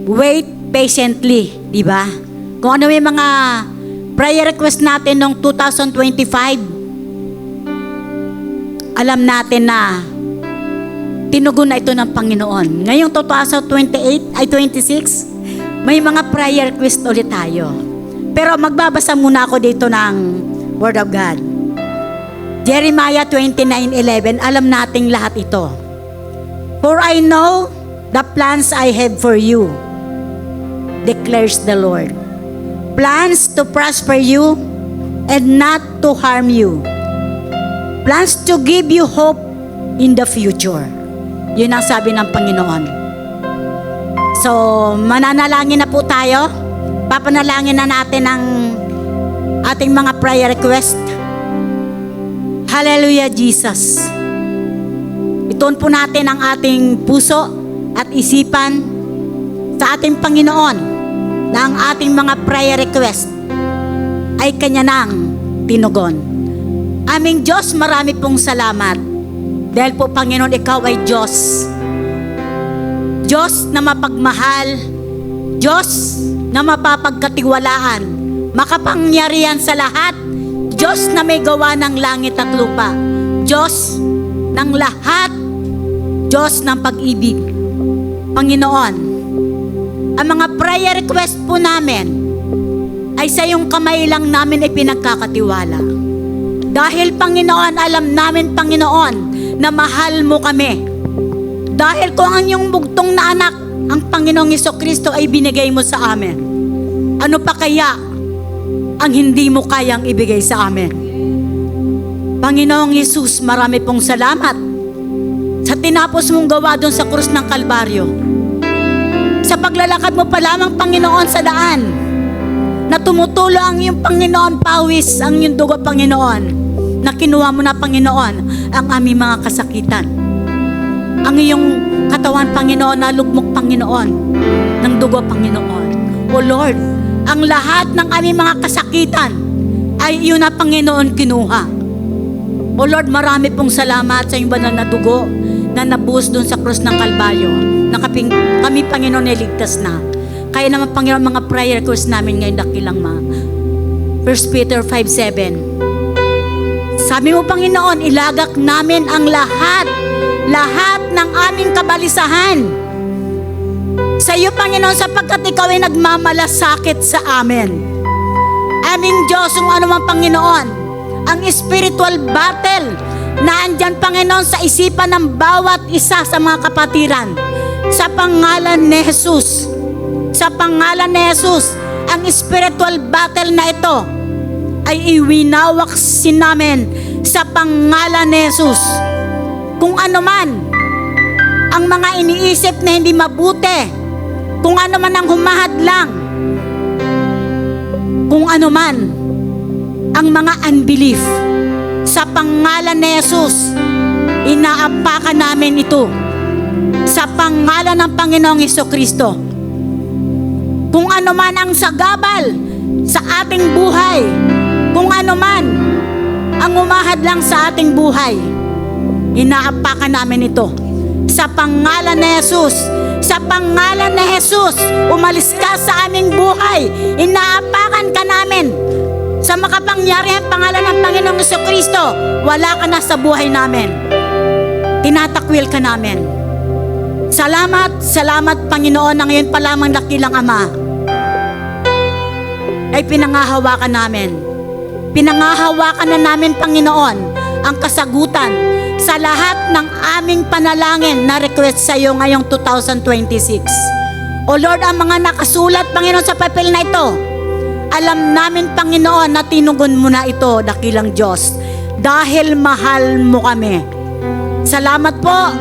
Wait patiently, di ba? Kung ano yung mga prayer request natin noong 2025, alam natin na tinugon na ito ng Panginoon. Ngayong 26, may mga prayer request ulit tayo. Pero magbabasa muna ako dito ng Word of God. Jeremiah 29:11, alam nating lahat ito. For I know the plans I have for you, declares the Lord. Plans to prosper you and not to harm you. Plans to give you hope in the future. Yun ang sabi ng Panginoon. So, mananalangin na po tayo. Papanalangin na natin ang ating mga prayer request. Hallelujah, Jesus. Ituon po natin ang ating puso at isipan sa ating Panginoon na ang ating mga prayer request ay Kanya nang tinugon. Aming Diyos, marami pong salamat. Dahil po, Panginoon, Ikaw ay Diyos. Diyos na mapagmahal. Diyos na mapapagkatiwalaan. Makapangyarihan sa lahat. Diyos na may gawa ng langit at lupa. Diyos ng lahat. Diyos ng pag-ibig. Panginoon, ang mga prayer request po namin ay sa iyong kamay lang namin ipinagkakatiwala. Dahil, Panginoon, alam namin, Panginoon, na mahal mo kami. Dahil kung ang iyong bugtong na anak, ang Panginoong Jesucristo ay binigay mo sa amin, ano pa kaya ang hindi mo kayang ibigay sa amin? Panginoong Jesus, marami pong salamat sa tinapos mong gawa doon sa krus ng Kalbaryo. Sa paglalakad mo pa lamang, Panginoon, sa daan, na tumutulo ang iyong Panginoon, pawis ang iyong dugo, Panginoon, na kinuha mo na, Panginoon, ang aming mga kasakitan. Ang iyong katawan, Panginoon, na lugmok, Panginoon, ng dugo, Panginoon. O Lord, ang lahat ng aming mga kasakitan ay iyon na, Panginoon, kinuha. O Lord, marami pong salamat sa iyong banal na dugo na nabuhos doon sa krus ng Kalbaryo, na kami, Panginoon, niligtas na. Kaya naman, Panginoon, mga prayer course namin ngayon dakilang 1 Peter 5:7. Sabi mo, Panginoon, ilagak namin ang lahat ng aming kabalisahan sa iyo, Panginoon, sapagkat ikaw ay nagmamalasakit sa amin. Aming Diyos, kung ano man, Panginoon, ang spiritual battle na andyan, Panginoon, sa isipan ng bawat isa sa mga kapatiran, sa pangalan ni Jesus. Sa pangalan ni Jesus, ang spiritual battle na ito ay iwinawaksin namin sa pangalan ni Jesus. Kung ano man ang mga iniisip na hindi mabuti, kung ano man ang humahadlang, kung ano man ang mga unbelief, sa pangalan ni Jesus, inaapakan namin ito sa pangalan ng Panginoong Jesucristo. Kung ano man ang sagabal sa ating buhay, kung ano man ang umahadlang sa ating buhay, inaapakan namin ito sa pangalan ni Jesus. Sa pangalan ni Jesus, umalis ka sa aming buhay. Inaapakan ka namin sa makapangyarihan pangalan ng Panginoong Jesucristo. Wala ka na sa buhay namin. Tinatakwil ka namin. Salamat, salamat, Panginoon, na ngayon pa lamang dakilang Ama. ay pinangahawakan namin. Pinangahawakan na namin, Panginoon, ang kasagutan sa lahat ng aming panalangin na request sa iyo ngayong 2026. O Lord, ang mga nakasulat, Panginoon, sa papel na ito, alam namin, Panginoon, na tinugon mo na ito, dakilang Diyos, dahil mahal mo kami. Salamat po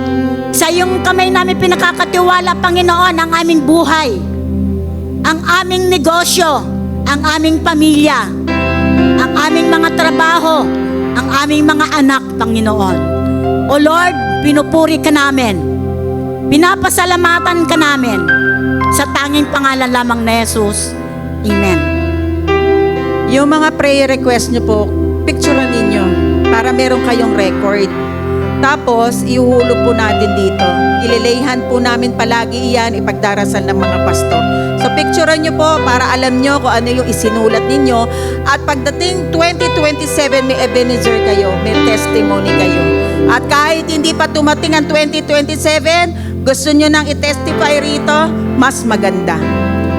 sa iyong kamay namin pinakakatiwala, Panginoon, ang aming buhay, ang aming negosyo, ang aming pamilya, ang aming mga trabaho, ang aming mga anak, Panginoon. O Lord, pinupuri ka namin, pinapasalamatan ka namin, sa tanging pangalan lamang na Jesus. Amen. Yung mga prayer request nyo po, picturean ninyo para meron kayong record. Tapos, ihuhulog po natin dito. Ililayhan po namin palagi iyan, ipagdarasal ng mga pastor. So, picturean nyo po para alam nyo kung ano yung isinulat ninyo. At pagdating 2027, may Ebenezer kayo, may testimony kayo. At kahit hindi pa tumating ang 2027, gusto nyo nang i-testify rito, mas maganda.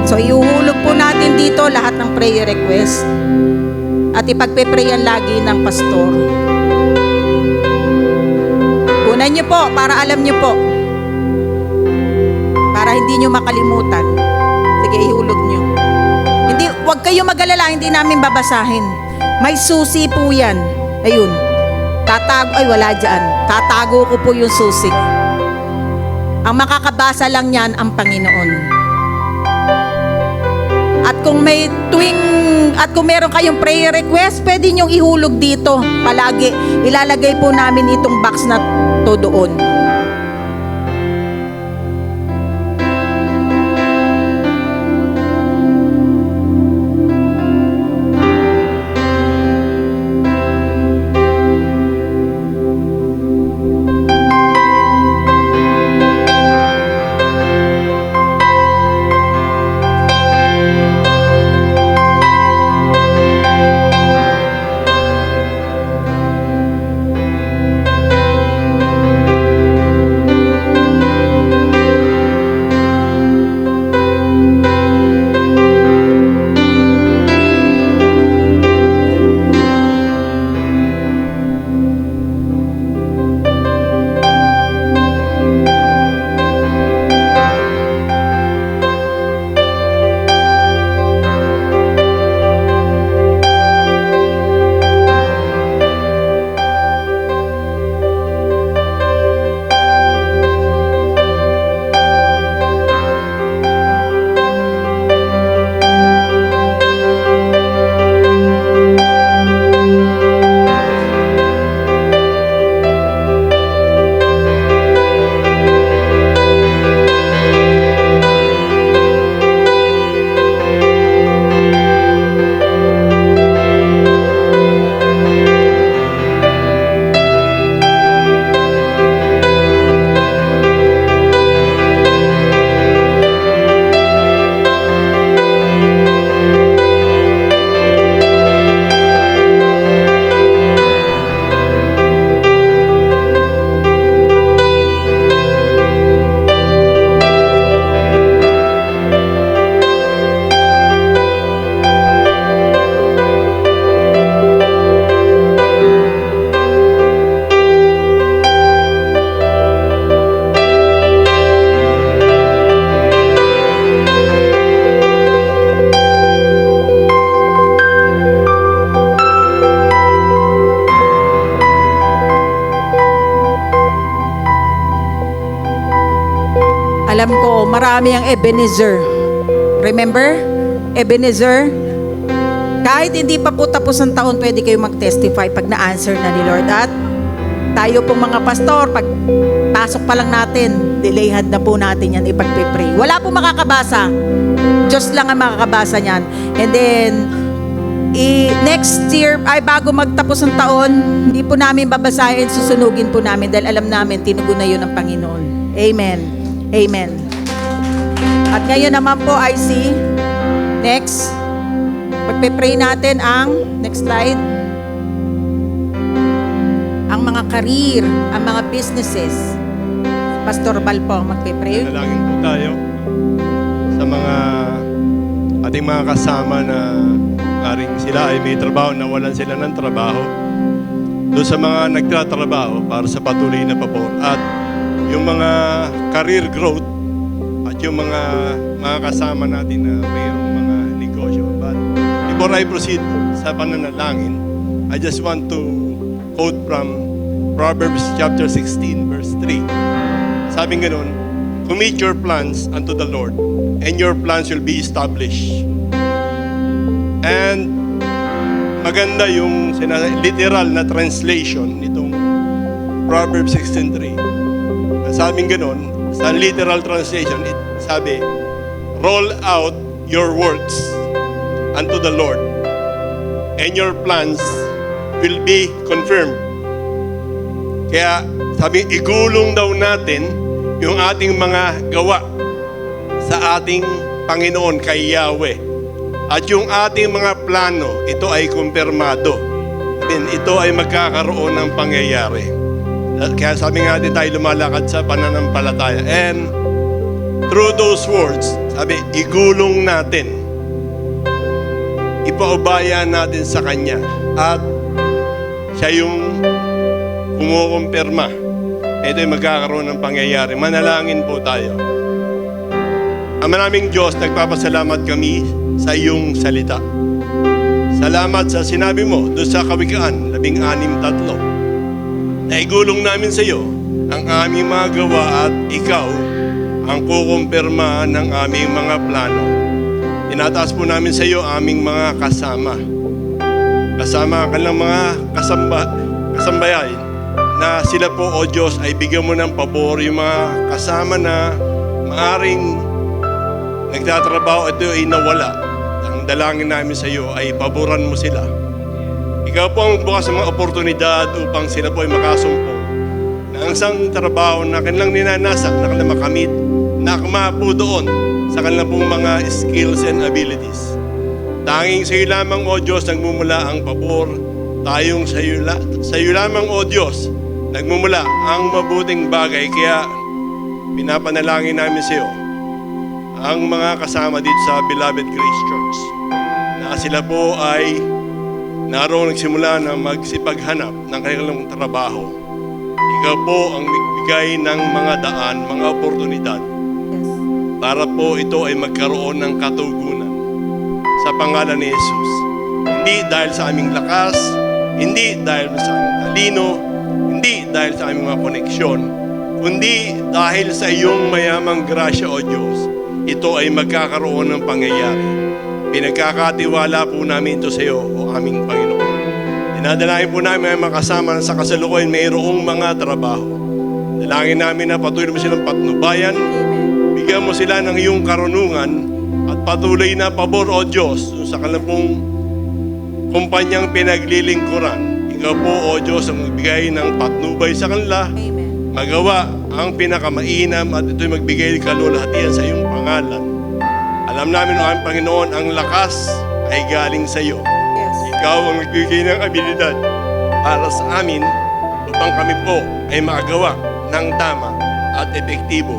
So, ihuhulog po natin dito lahat ng prayer request. At ipagpe-prayan lagi ng pastor. Kunan nyo po, para alam nyo po. Para hindi nyo makalimutan. Sige, ihulog nyo. Hindi, huwag kayo mag-alala, hindi namin babasahin. May susi po yan. Ayun. Tatago, ay wala dyan. Tatago ko po yung susi. Ang makakabasa lang yan ang Panginoon. At kung meron kayong prayer request, pwede nyong ihulog dito. Palagi, ilalagay po namin itong box na to doon. Alam ko, marami ang Ebenezer. Remember? Ebenezer? Kahit hindi pa po tapos ang taon, pwede kayo mag-testify pag na-answer na ni Lord. At tayo pong mga pastor, pag pasok pa lang natin, delayhan na po natin yan, ipagpipray. Wala po makakabasa. Diyos lang ang makakabasa niyan. And then, next year, ay bago magtapos ng taon, hindi po namin babasahin, susunugin po namin dahil alam namin, tinugon na yun ng Panginoon. Amen. Amen. At ngayon naman po ay next, pagpe-pray natin ang, next slide, ang mga career, ang mga businesses. Pastor Bal po, magpe-pray. Dalangin po tayo sa mga ating mga kasama na Maring sila ay may trabaho, nawalan sila ng trabaho. Doon sa mga nagtatrabaho para sa patuloy na pabor. At yung mga career growth at yung mga kasama natin na mayroong mga negosyo. But before I proceed sa pananalangin, I just want to quote from Proverbs chapter 16 verse 3. Sabi ganun, commit your plans unto the Lord, and your plans will be established. And maganda yung literal na translation nitong Proverbs 16:3. Sabing ganun, sa literal translation, sabi, roll out your works unto the Lord, and your plans will be confirmed. Kaya sabi, igulong daw natin yung ating mga gawa sa ating Panginoon kay Yahweh. At yung ating mga plano, ito ay kumpirmado. Ito ay magkakaroon ng pangyayari. Kaya sabi nga natin tayo lumalakad sa pananampalataya. And through those words, sabi, igulong natin. Ipaubaya natin sa Kanya. At siya yung kumukumpirma. Ito ay magkakaroon ng pangyayari. Manalangin po tayo. Ang maraming Diyos, nagpapasalamat kami sa iyong salita. Salamat sa sinabi mo doon sa Kawikaan 16:3. Naigulong namin sa iyo ang aming mga gawa at ikaw ang kukumpirma ng aming mga plano. Tinataas po namin sa iyo aming mga kasama. Kasama ang kanilang mga kasambayain na sila po, O Diyos, ay bigyan mo ng pabor yung mga kasama na maaring nagtatrabaho, ito ay nawala. Ang dalangin namin sa iyo ay paboran mo sila. Ikaw po ang bukas ng mga oportunidad upang sila po ay makasumpong na ang isang trabaho na kanilang ninanasa, na kanilang makamit, na akma po doon sa kanilang pong mga skills and abilities. Tanging sa iyo lamang, O Diyos, nagmumula ang pabor. Tayong sa iyo lamang, O Diyos, nagmumula ang mabuting bagay. Kaya pinapanalangin namin sa iyo ang mga kasama dito sa Beloved Grace Church na sila po ay naroon nagsimula na magsipaghanap ng kanilang trabaho. Ikaw po ang magbigay ng mga daan, mga oportunidad para po ito ay magkaroon ng katugunan sa pangalan ni Jesus. Hindi dahil sa aming lakas, hindi dahil sa aming talino, hindi dahil sa aming mga koneksyon, kundi dahil sa iyong mayamang grasya, O Diyos. Ito ay magkakaroon ng pangyayari. Pinagkakatiwala po namin ito sa iyo, O aming Panginoon. Dinadalain po namin ang makasama sa kasalukuyan mayroong mga trabaho. Dalangin namin na patuloy mo silang patnubayan, bigyan mo sila ng iyong karunungan at patuloy na pabor, O Diyos, sa kanilang pong kumpanyang pinaglilingkuran. Ikaw po, O Diyos, ang magbigay ng patnubay sa kanila, magawa ang pinakamainam at ito'y magbigay kalulahatian sa iyong pangalan. Alam namin, O aming Panginoon, ang lakas ay galing sa iyo. Ikaw ang magbigay ng abilidad para sa amin upang kami po ay makagawa ng tama at epektibo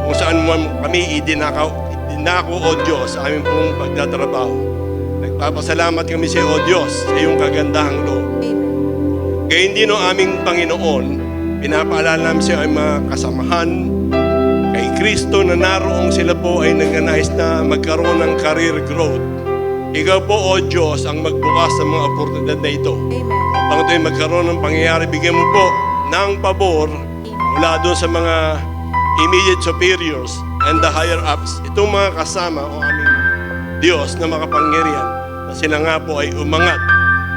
kung saan mo kami idinako, O Diyos, sa aming pong pagtatrabaho. Nagpapasalamat kami sa iyo, O Diyos, sa iyong kagandahang loob. Gayun din, O aming Panginoon, pinapaalala namin sa iyo ang mga kasamahan kay Kristo na naroong sila po ay nagnanais na magkaroon ng career growth. Ikaw po, O Diyos, ang magbukas ng mga oportunidad na ito. Upang ito ay magkaroon ng pangyayari, bigyan mo po ng pabor mula doon sa mga immediate superiors and the higher ups. Itong mga kasama, O aming Diyos na makapangyarihan, na sila nga po ay umangat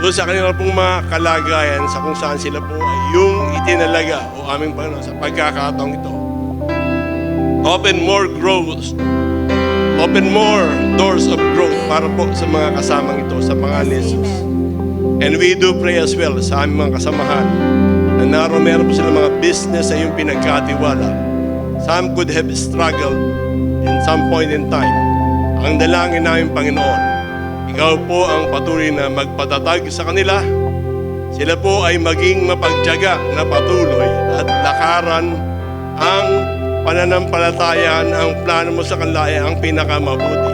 doon sa kanilang pong mga kalagayan sa kung saan sila po ay yung itinalaga, O aming Panginoon, sa pagkakataong ito. Open more growth. Open more doors of growth para po sa mga kasamang ito sa pangalan ni Jesus. And we do pray as well sa aming mga kasamahan na naroon meron po sila mga business sa iyong pinagkatiwala. Some could have struggled in some point in time. Ang dalangin namin, Panginoon, ikaw po ang patuloy na magpatatag sa kanila. Sila po ay maging mapagtiyaga na patuloy at lakaran ang pananampalataya, ang plano mo sa kanila ay ang pinakamabuti.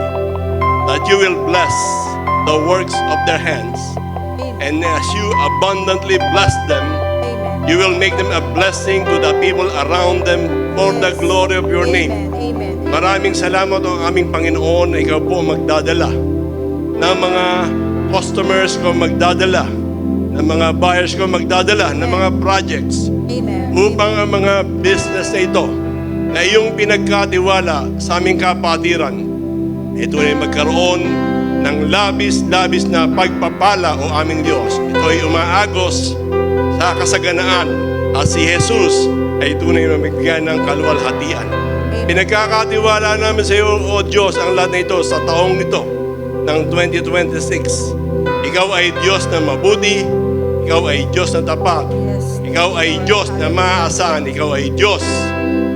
That you will bless the works of their hands. And as you abundantly bless them, Amen. you will make them a blessing to the people around them for the glory of your name. Amen. Maraming salamat ang aming Panginoon na ikaw po magdadala ng mga customers ko, magdadala ng mga buyers ko, magdadala ng mga projects Amen. upang ang mga business na ito na iyong pinagkatiwala sa aming kapatiran, ito ay magkaroon ng labis-labis na pagpapala o aming Diyos. Ito ay umaagos sa kasaganaan at si Jesus ay tunay na magbigay ng kaluwalhatian. Pinagkakatiwala namin sa iyo, O Diyos, ang lahat na ito sa taong ito ng 2026. Ikaw ay Diyos na mabuti, ikaw ay Diyos na tapat, Yes. ikaw ay Diyos na maaasahan, ikaw ay Diyos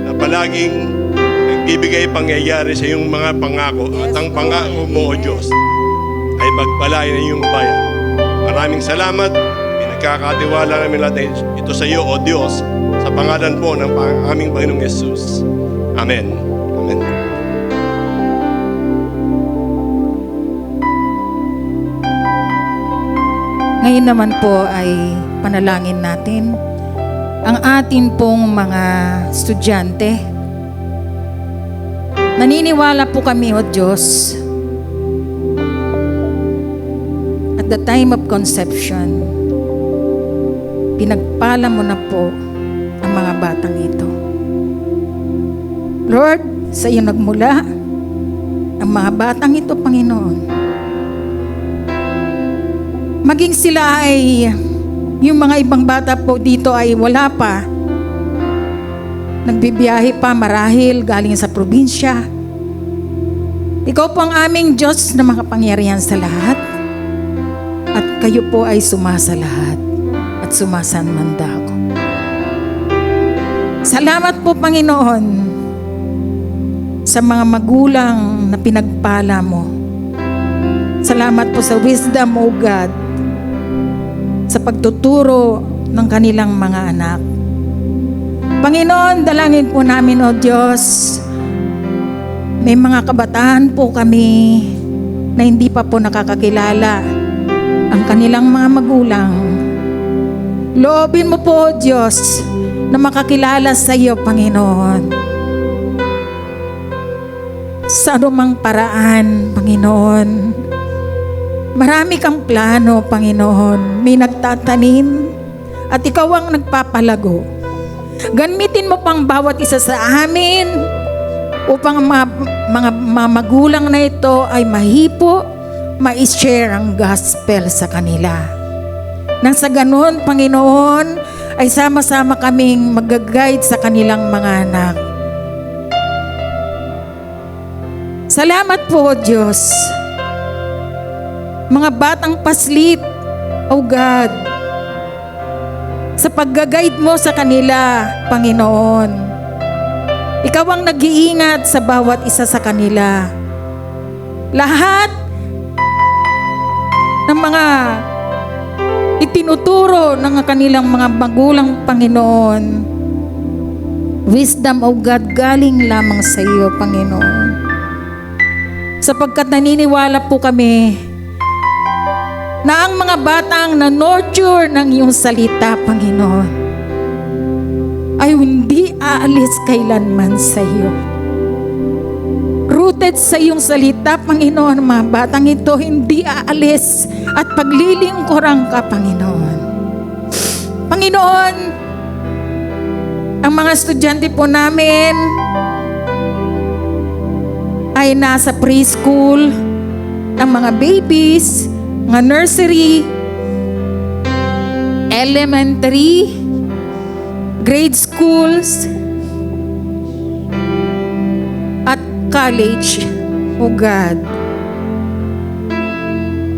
na palaging nagbibigay pangyayari sa iyong mga pangako. At ang pangako mo, O Diyos, ay pagpalain ng iyong bayan. Maraming salamat. Pinagkakatiwala namin lahat ito sa iyo, O Diyos, sa pangalan po ng aming Panginoong Jesus. Amen. Amen. Ngayon naman po ay panalangin natin ang atin pong mga estudyante. Naniniwala po kami, O Diyos, at the time of conception, pinagpala mo na po ang mga batang ito. Lord, sa iyo nagmula ang mga batang ito, Panginoon. Maging sila ay, yung mga ibang bata po dito ay wala pa. Nagbibiyahe pa marahil galing sa probinsya. Ikaw po ang aming Diyos na makapangyarihan sa lahat. At kayo po ay sumasa lahat at sumasanmandako. Salamat po, Panginoon, sa mga magulang na pinagpala mo. Salamat po sa wisdom, O God, sa pagtuturo ng kanilang mga anak. Panginoon, dalangin po namin, O Diyos, may mga kabataan po kami na hindi pa po nakakakilala ang kanilang mga magulang. Loobin mo po, O Diyos, na makakilala sa iyo, Panginoon. Sa anumang paraan, Panginoon. Marami kang plano, Panginoon. May nagtatanim at ikaw ang nagpapalago. Gamitin mo pang bawat isa sa amin upang mga magulang na ito ay mahipo, ma-share ang gospel sa kanila. Nang sa ganon, Panginoon, ay sama-sama kaming mag-guide sa kanilang mga anak. Salamat po, Diyos. Mga batang paslit, O God, sa pag-guide mo sa kanila, Panginoon. Ikaw ang nag-iingat sa bawat isa sa kanila. Lahat ng mga itinuturo ng kanilang mga magulang, Panginoon, wisdom, O God, galing lamang sa iyo, Panginoon. Sapagkat naniniwala po kami na ang mga batang na-nurture ng iyong salita, Panginoon, ay hindi aalis kailanman sa iyo. Rooted sa iyong salita, Panginoon, mga batang ito hindi aalis at paglilingkuran ka, Panginoon. Panginoon, ang mga estudyante po namin ay nasa preschool, ang mga babies, mga nursery, elementary, grade schools, at college, O God.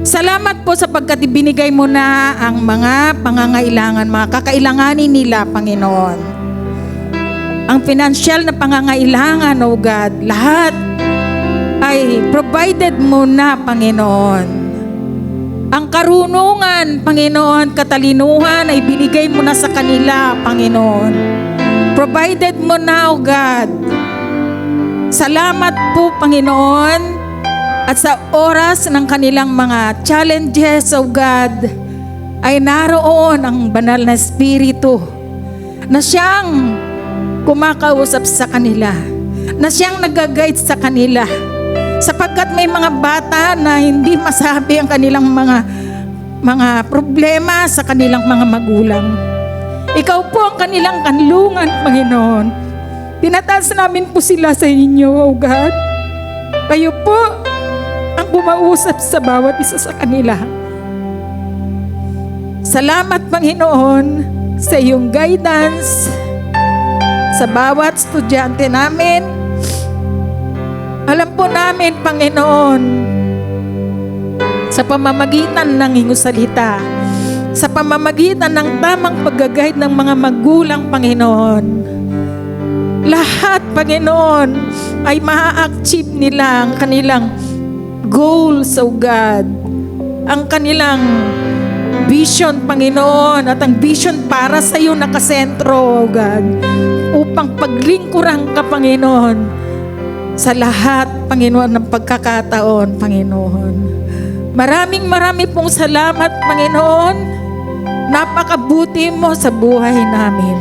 Salamat po sapagkat ibinigay mo na ang mga pangangailangan, mga kakailanganin nila, Panginoon. Ang financial na pangangailangan, O God, lahat ay provided mo na, Panginoon. Ang karunungan, Panginoon, katalinuhan ay binigay mo na sa kanila, Panginoon. Provided mo na, O God. Salamat po, Panginoon, At sa oras ng kanilang mga challenges, O God, ay naroon ang banal na Espiritu na siyang kumakausap sa kanila, na siyang nag-guide sa kanila. Sapagkat may mga bata na hindi masabi ang kanilang mga problema sa kanilang mga magulang. Ikaw po ang kanilang kanlungan, Panginoon. Tinataas namin po sila sa inyo, O God. Kayo po ang bumausap sa bawat isa sa kanila. Salamat, Panginoon, sa iyong guidance sa bawat estudyante namin. Alam po namin, Panginoon, sa pamamagitan ng iyong salita, sa pamamagitan ng tamang pag-guide ng mga magulang, Panginoon, lahat, Panginoon, ay maa-achieve nila ang kanilang goals, O God, ang kanilang vision, Panginoon, at ang vision para sa iyo nakasentro, O God, upang paglingkuran ka, Panginoon, sa lahat, Panginoon, ng pagkakataon, Panginoon. Marami pong salamat, Panginoon. Napakabuti mo sa buhay namin.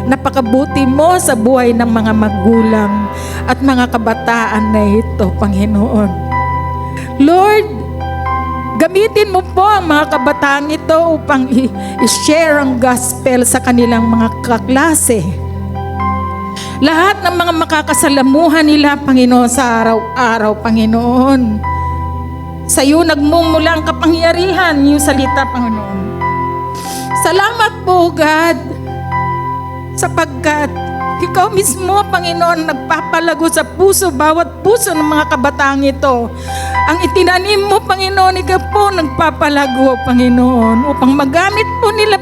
Napakabuti mo sa buhay ng mga magulang at mga kabataan na ito, Panginoon. Lord, gamitin mo po ang mga kabataan ito upang i-share ang gospel sa kanilang mga kaklase. Lahat ng mga makakasalamuhan nila, Panginoon, sa araw-araw, Panginoon. Sa iyo nagmumula ang kapangyarihan, yung salita, Panginoon. Salamat po, God, sapagkat ikaw mismo, Panginoon, nagpapalago sa puso, bawat puso ng mga kabataang ito. Ang itinanim mo, Panginoon, ikaw po nagpapalago, Panginoon, upang magamit po nila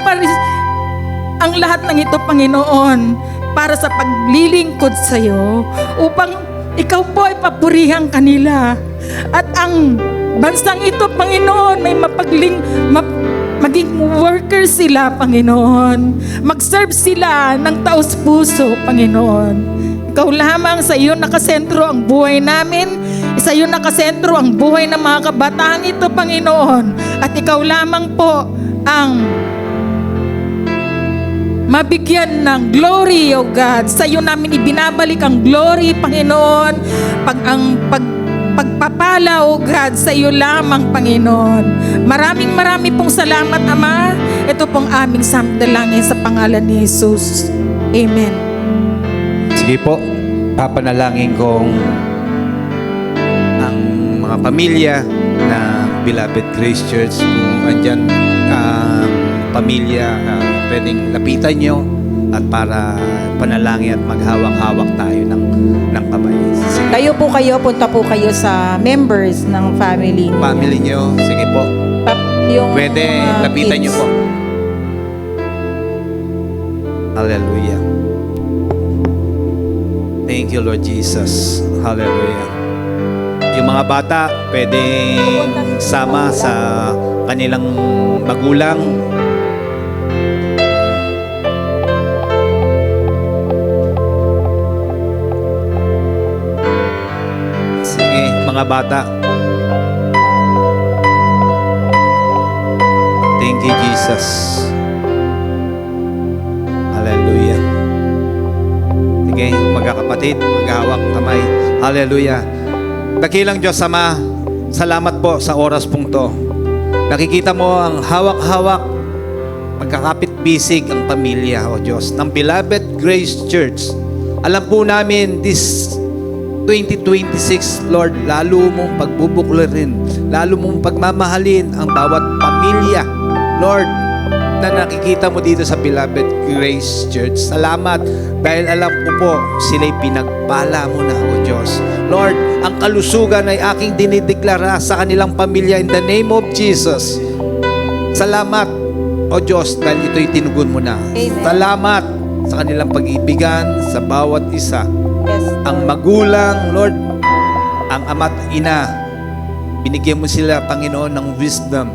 ang lahat ng ito, Panginoon, para sa paglilingkod sa iyo, upang ikaw po ay papurihan kanila. At ang bansang ito, Panginoon, may maging workers sila, Panginoon. Mag-serve sila ng taos-puso, Panginoon. Ikaw lamang, sa iyo nakasentro ang buhay namin. Sa iyo nakasentro ang buhay ng mga kabataan ito, Panginoon. At ikaw lamang po ang mabigyan ng glory, O God. Sa iyo namin ibinabalik ang glory, Panginoon. Pagpapala, O God, sa iyo lamang, Panginoon. Marami pong salamat, Ama. Ito pong aming samdalangin sa pangalan ni Jesus. Amen. Sige po, papanalangin kong ang mga pamilya na Beloved Grace Church, kung andyan pamilya, pwedeng lapitan nyo at para panalangin at maghawak-hawak tayo ng kamay. Sige. Kayo, punta po kayo sa members ng family. Family nyo, sige po. Pwede lapitan nyo po. Hallelujah. Thank you, Lord Jesus. Hallelujah. Yung mga bata, pwedeng sama sa kanilang magulang. Sige, mga bata. Thank you, Jesus. Hallelujah. Sige, magkakapatid, maghahawak kamay. Hallelujah. Dakilang Diyos Ama, salamat po sa oras pong to. Nakikita mo ang hawak-hawak, magkakapit-bisig ang pamilya, O Diyos, ng Beloved Grace Church. Alam po namin, this 2026, Lord, lalo mong pagbubuklarin, lalo mong pagmamahalin ang bawat pamilya, Lord, na nakikita mo dito sa Beloved Grace Church. Salamat dahil alam ko po sila'y pinagpala mo na, O Diyos. Lord, ang kalusugan ay aking dinideklara sa kanilang pamilya in the name of Jesus. Salamat, O Diyos, dahil ito'y tinugon mo na. Amen. Salamat sa kanilang pag-ibigan sa bawat isa. Yes. Ang magulang, Lord, ang ama't ina, binigyan mo sila, Panginoon, ng wisdom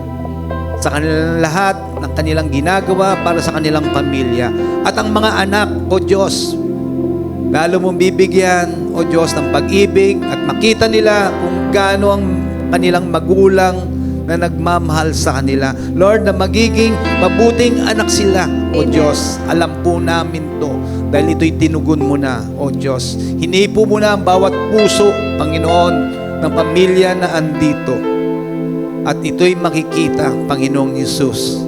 sa kanilang lahat ng kanilang ginagawa para sa kanilang pamilya. At ang mga anak, O Diyos, lalo mong bibigyan, O Diyos, ng pag-ibig at makita nila kung gaano ang kanilang magulang na nagmamahal sa kanila. Lord, na magiging mabuting anak sila, O Diyos. Alam po namin to dahil ito'y tinugon mo na, O Diyos. Hinipo mo na ang bawat puso, Panginoon, ng pamilya na andito. At ito'y makikita, Panginoong Hesus,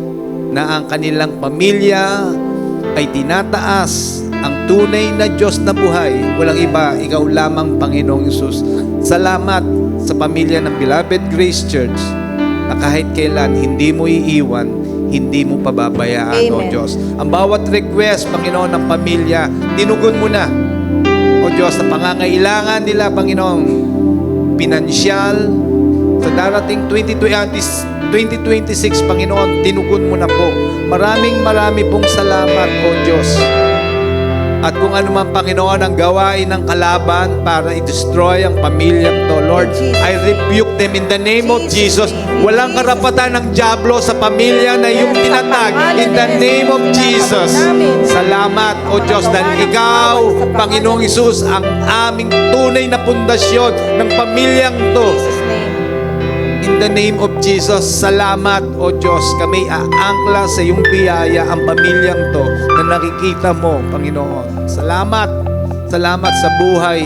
na ang kanilang pamilya ay tinataas ang tunay na Diyos na buhay. Walang iba, ikaw lamang, Panginoong Hesus. Salamat sa pamilya ng Beloved Grace Church na kahit kailan hindi mo iiwan, hindi mo pababayaan, O Diyos. Ang bawat request, Panginoon, ng pamilya, tinugon mo na, O Diyos, na pangangailangan nila, Panginoon, pinansyal, sa darating 2026, Panginoon, tinugon mo na po. Marami pong salamat, O Diyos. At kung ano man, Panginoon, ang gawain ng kalaban para i-destroy ang pamilyang to, Lord, I rebuke them in the name of Jesus. Walang karapatan ng dyablo sa pamilya na yung tinatag in the name of Jesus. Salamat, O Diyos, dahil Ikaw, Panginoong Hesus, ang aming tunay na pundasyon ng pamilyang to. In the name of Jesus, salamat, O Diyos, kami aangkla sa iyong biyaya ang pamilyang to na nakikita mo, Panginoon. Salamat sa buhay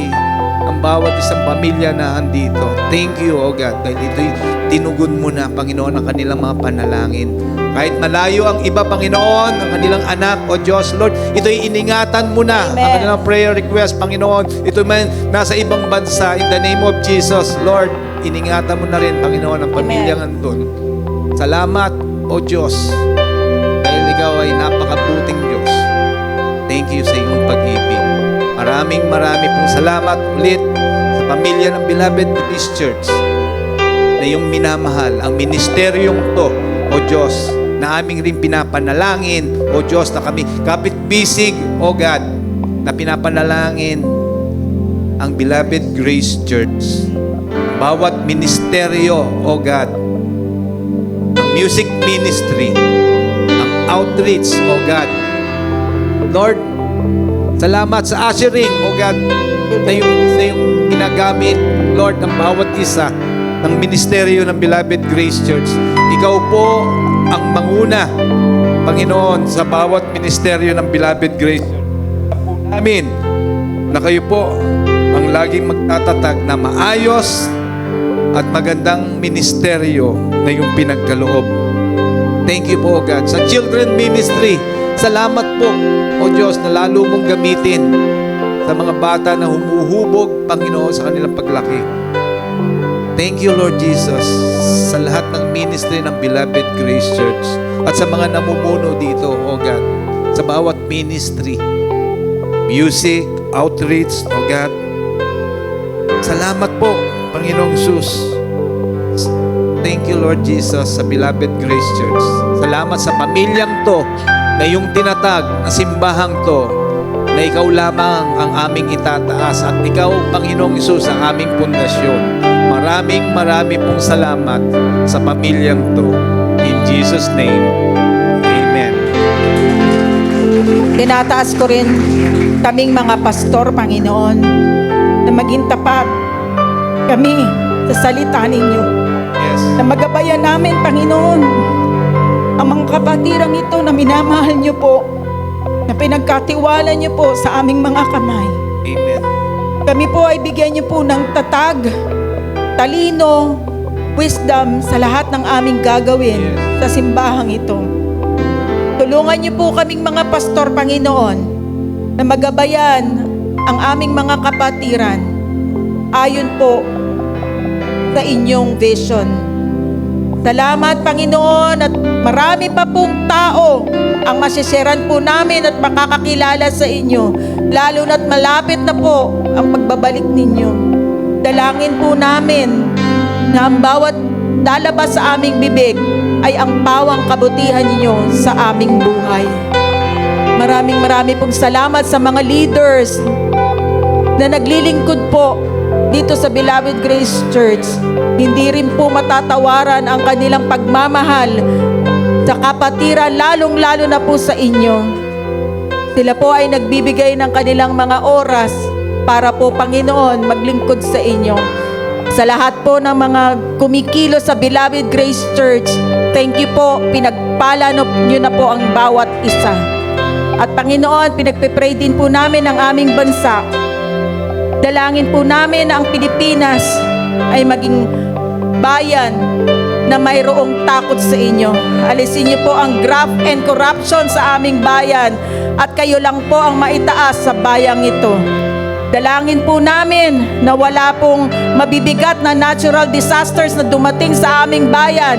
ng bawat isang pamilya na andito. Thank you, O God, dahil ito'y tinugon mo na, Panginoon, ang kanilang mga panalangin. Kahit malayo ang iba, Panginoon, ang kanilang anak, O Diyos, Lord, ito'y iningatan mo na. Ang kanilang prayer request, Panginoon, ito'y man nasa ibang bansa. In the name of Jesus, Lord, iningatan mo na rin, Panginoon, ang pamilyang andun. Salamat, O Diyos, dahil Ikaw ay napakabuting Diyos. Thank you sa iyong pag-ibig. Maraming pong salamat ulit sa pamilya ng Beloved Grace Church na iyong minamahal. Ang ministeryong to, O Diyos, na aming rin pinapanalangin, O Diyos, na kami kapit-bisig, O God, na pinapanalangin ang Beloved Grace Church. Bawat ministeryo, O God, ang music ministry, ang outreach, O God. Lord, salamat sa ushering, O God, na yung ginagamit, Lord, ng bawat isa ng ministeryo ng Beloved Grace Church. Ikaw po ang manguna, Panginoon, sa bawat ministeryo ng Beloved Grace Church. Amin na kayo po ang laging magtatatag na maayos at magandang ministeryo na yung pinagkaloob. Thank you po, O God. Sa children ministry, salamat po, O Diyos, na lalo mong gamitin sa mga bata na humuhubog, Panginoon, sa kanilang paglaki. Thank you, Lord Jesus, sa lahat ng ministry ng Beloved Grace Church at sa mga namumuno dito, O God, sa bawat ministry, music, outreach, O God. Salamat po, Panginoong Jesus. Thank you, Lord Jesus, sa Beloved Grace Church. Salamat sa pamilyang to na yung tinatag na simbahang to na ikaw lamang ang aming itataas at ikaw, Panginoong Hesus, ang aming pundasyon. Maraming pong salamat sa pamilyang to. In Jesus' name, Amen. Tinataas ko rin kaming mga pastor, Panginoon, na maging tapat kami sa salita ninyo. Yes. Na magabayan namin, Panginoon, ang mga kabatirang ito na minamahal niyo po, na pinagkatiwala niyo po sa aming mga kamay. Amen. Kami po ay bigyan niyo po ng tatag, talino, wisdom sa lahat ng aming gagawin sa simbahang ito. Tulungan niyo po kaming mga pastor, Panginoon, na magabayan ang aming mga kapatiran ayon po sa inyong vision. Salamat, Panginoon, at marami pa pong tao ang masisharean po namin at makakakilala sa inyo, lalo na't malapit na po ang pagbabalik ninyo. Dalangin po namin na ang bawat lalabas sa aming bibig ay ang pawang kabutihan ninyo sa aming buhay. Maraming pong salamat sa mga leaders na naglilingkod po dito sa Beloved Grace Church. Hindi rin po matatawaran ang kanilang pagmamahal sa kapatiran, lalong-lalo na po sa inyo. Sila po ay nagbibigay ng kanilang mga oras para po, Panginoon, maglingkod sa inyo. Sa lahat po ng mga kumikilos sa Beloved Grace Church, thank you po. Pinagpala nyo na po ang bawat isa. At Panginoon, pinagpipray din po namin ang aming bansa. Dalangin po namin na ang Pilipinas ay maging bayan na mayroong takot sa inyo. Alisin niyo po ang graft and corruption sa aming bayan at kayo lang po ang maitaas sa bayang ito. Dalangin po namin na wala pong mabibigat na natural disasters na dumating sa aming bayan.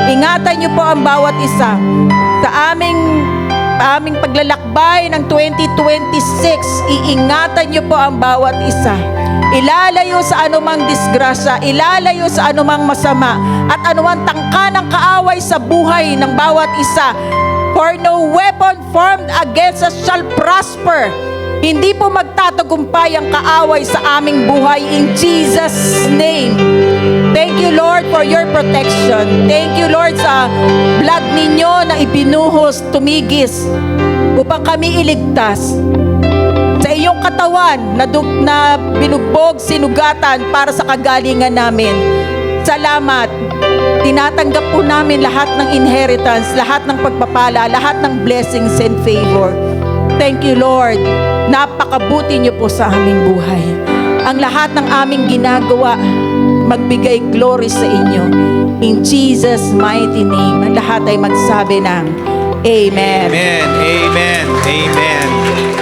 Ingatan niyo po ang bawat isa. Sa aming paglalakbay ng 2026, iingatan niyo po ang bawat isa. Ilalayo sa anumang disgrasya, ilalayo sa anumang masama, at anumang tangka ng kaaway sa buhay ng bawat isa. For no weapon formed against us shall prosper. Hindi po magtatagumpay ang kaaway sa aming buhay in Jesus' name. Thank you, Lord, for your protection. Thank you, Lord, sa blood ninyo na ibinuhos, tumigis upang kami iligtas. Sa iyong katawan na binugbog, sinugatan para sa kagalingan namin. Salamat. Tinatanggap po namin lahat ng inheritance, lahat ng pagpapala, lahat ng blessings and favor. Thank you, Lord. Napakabuti niyo po sa aming buhay. Ang lahat ng aming ginagawa, magbigay glory sa inyo. In Jesus' mighty name, ang lahat ay magsabi ng Amen. Amen. Amen. Amen.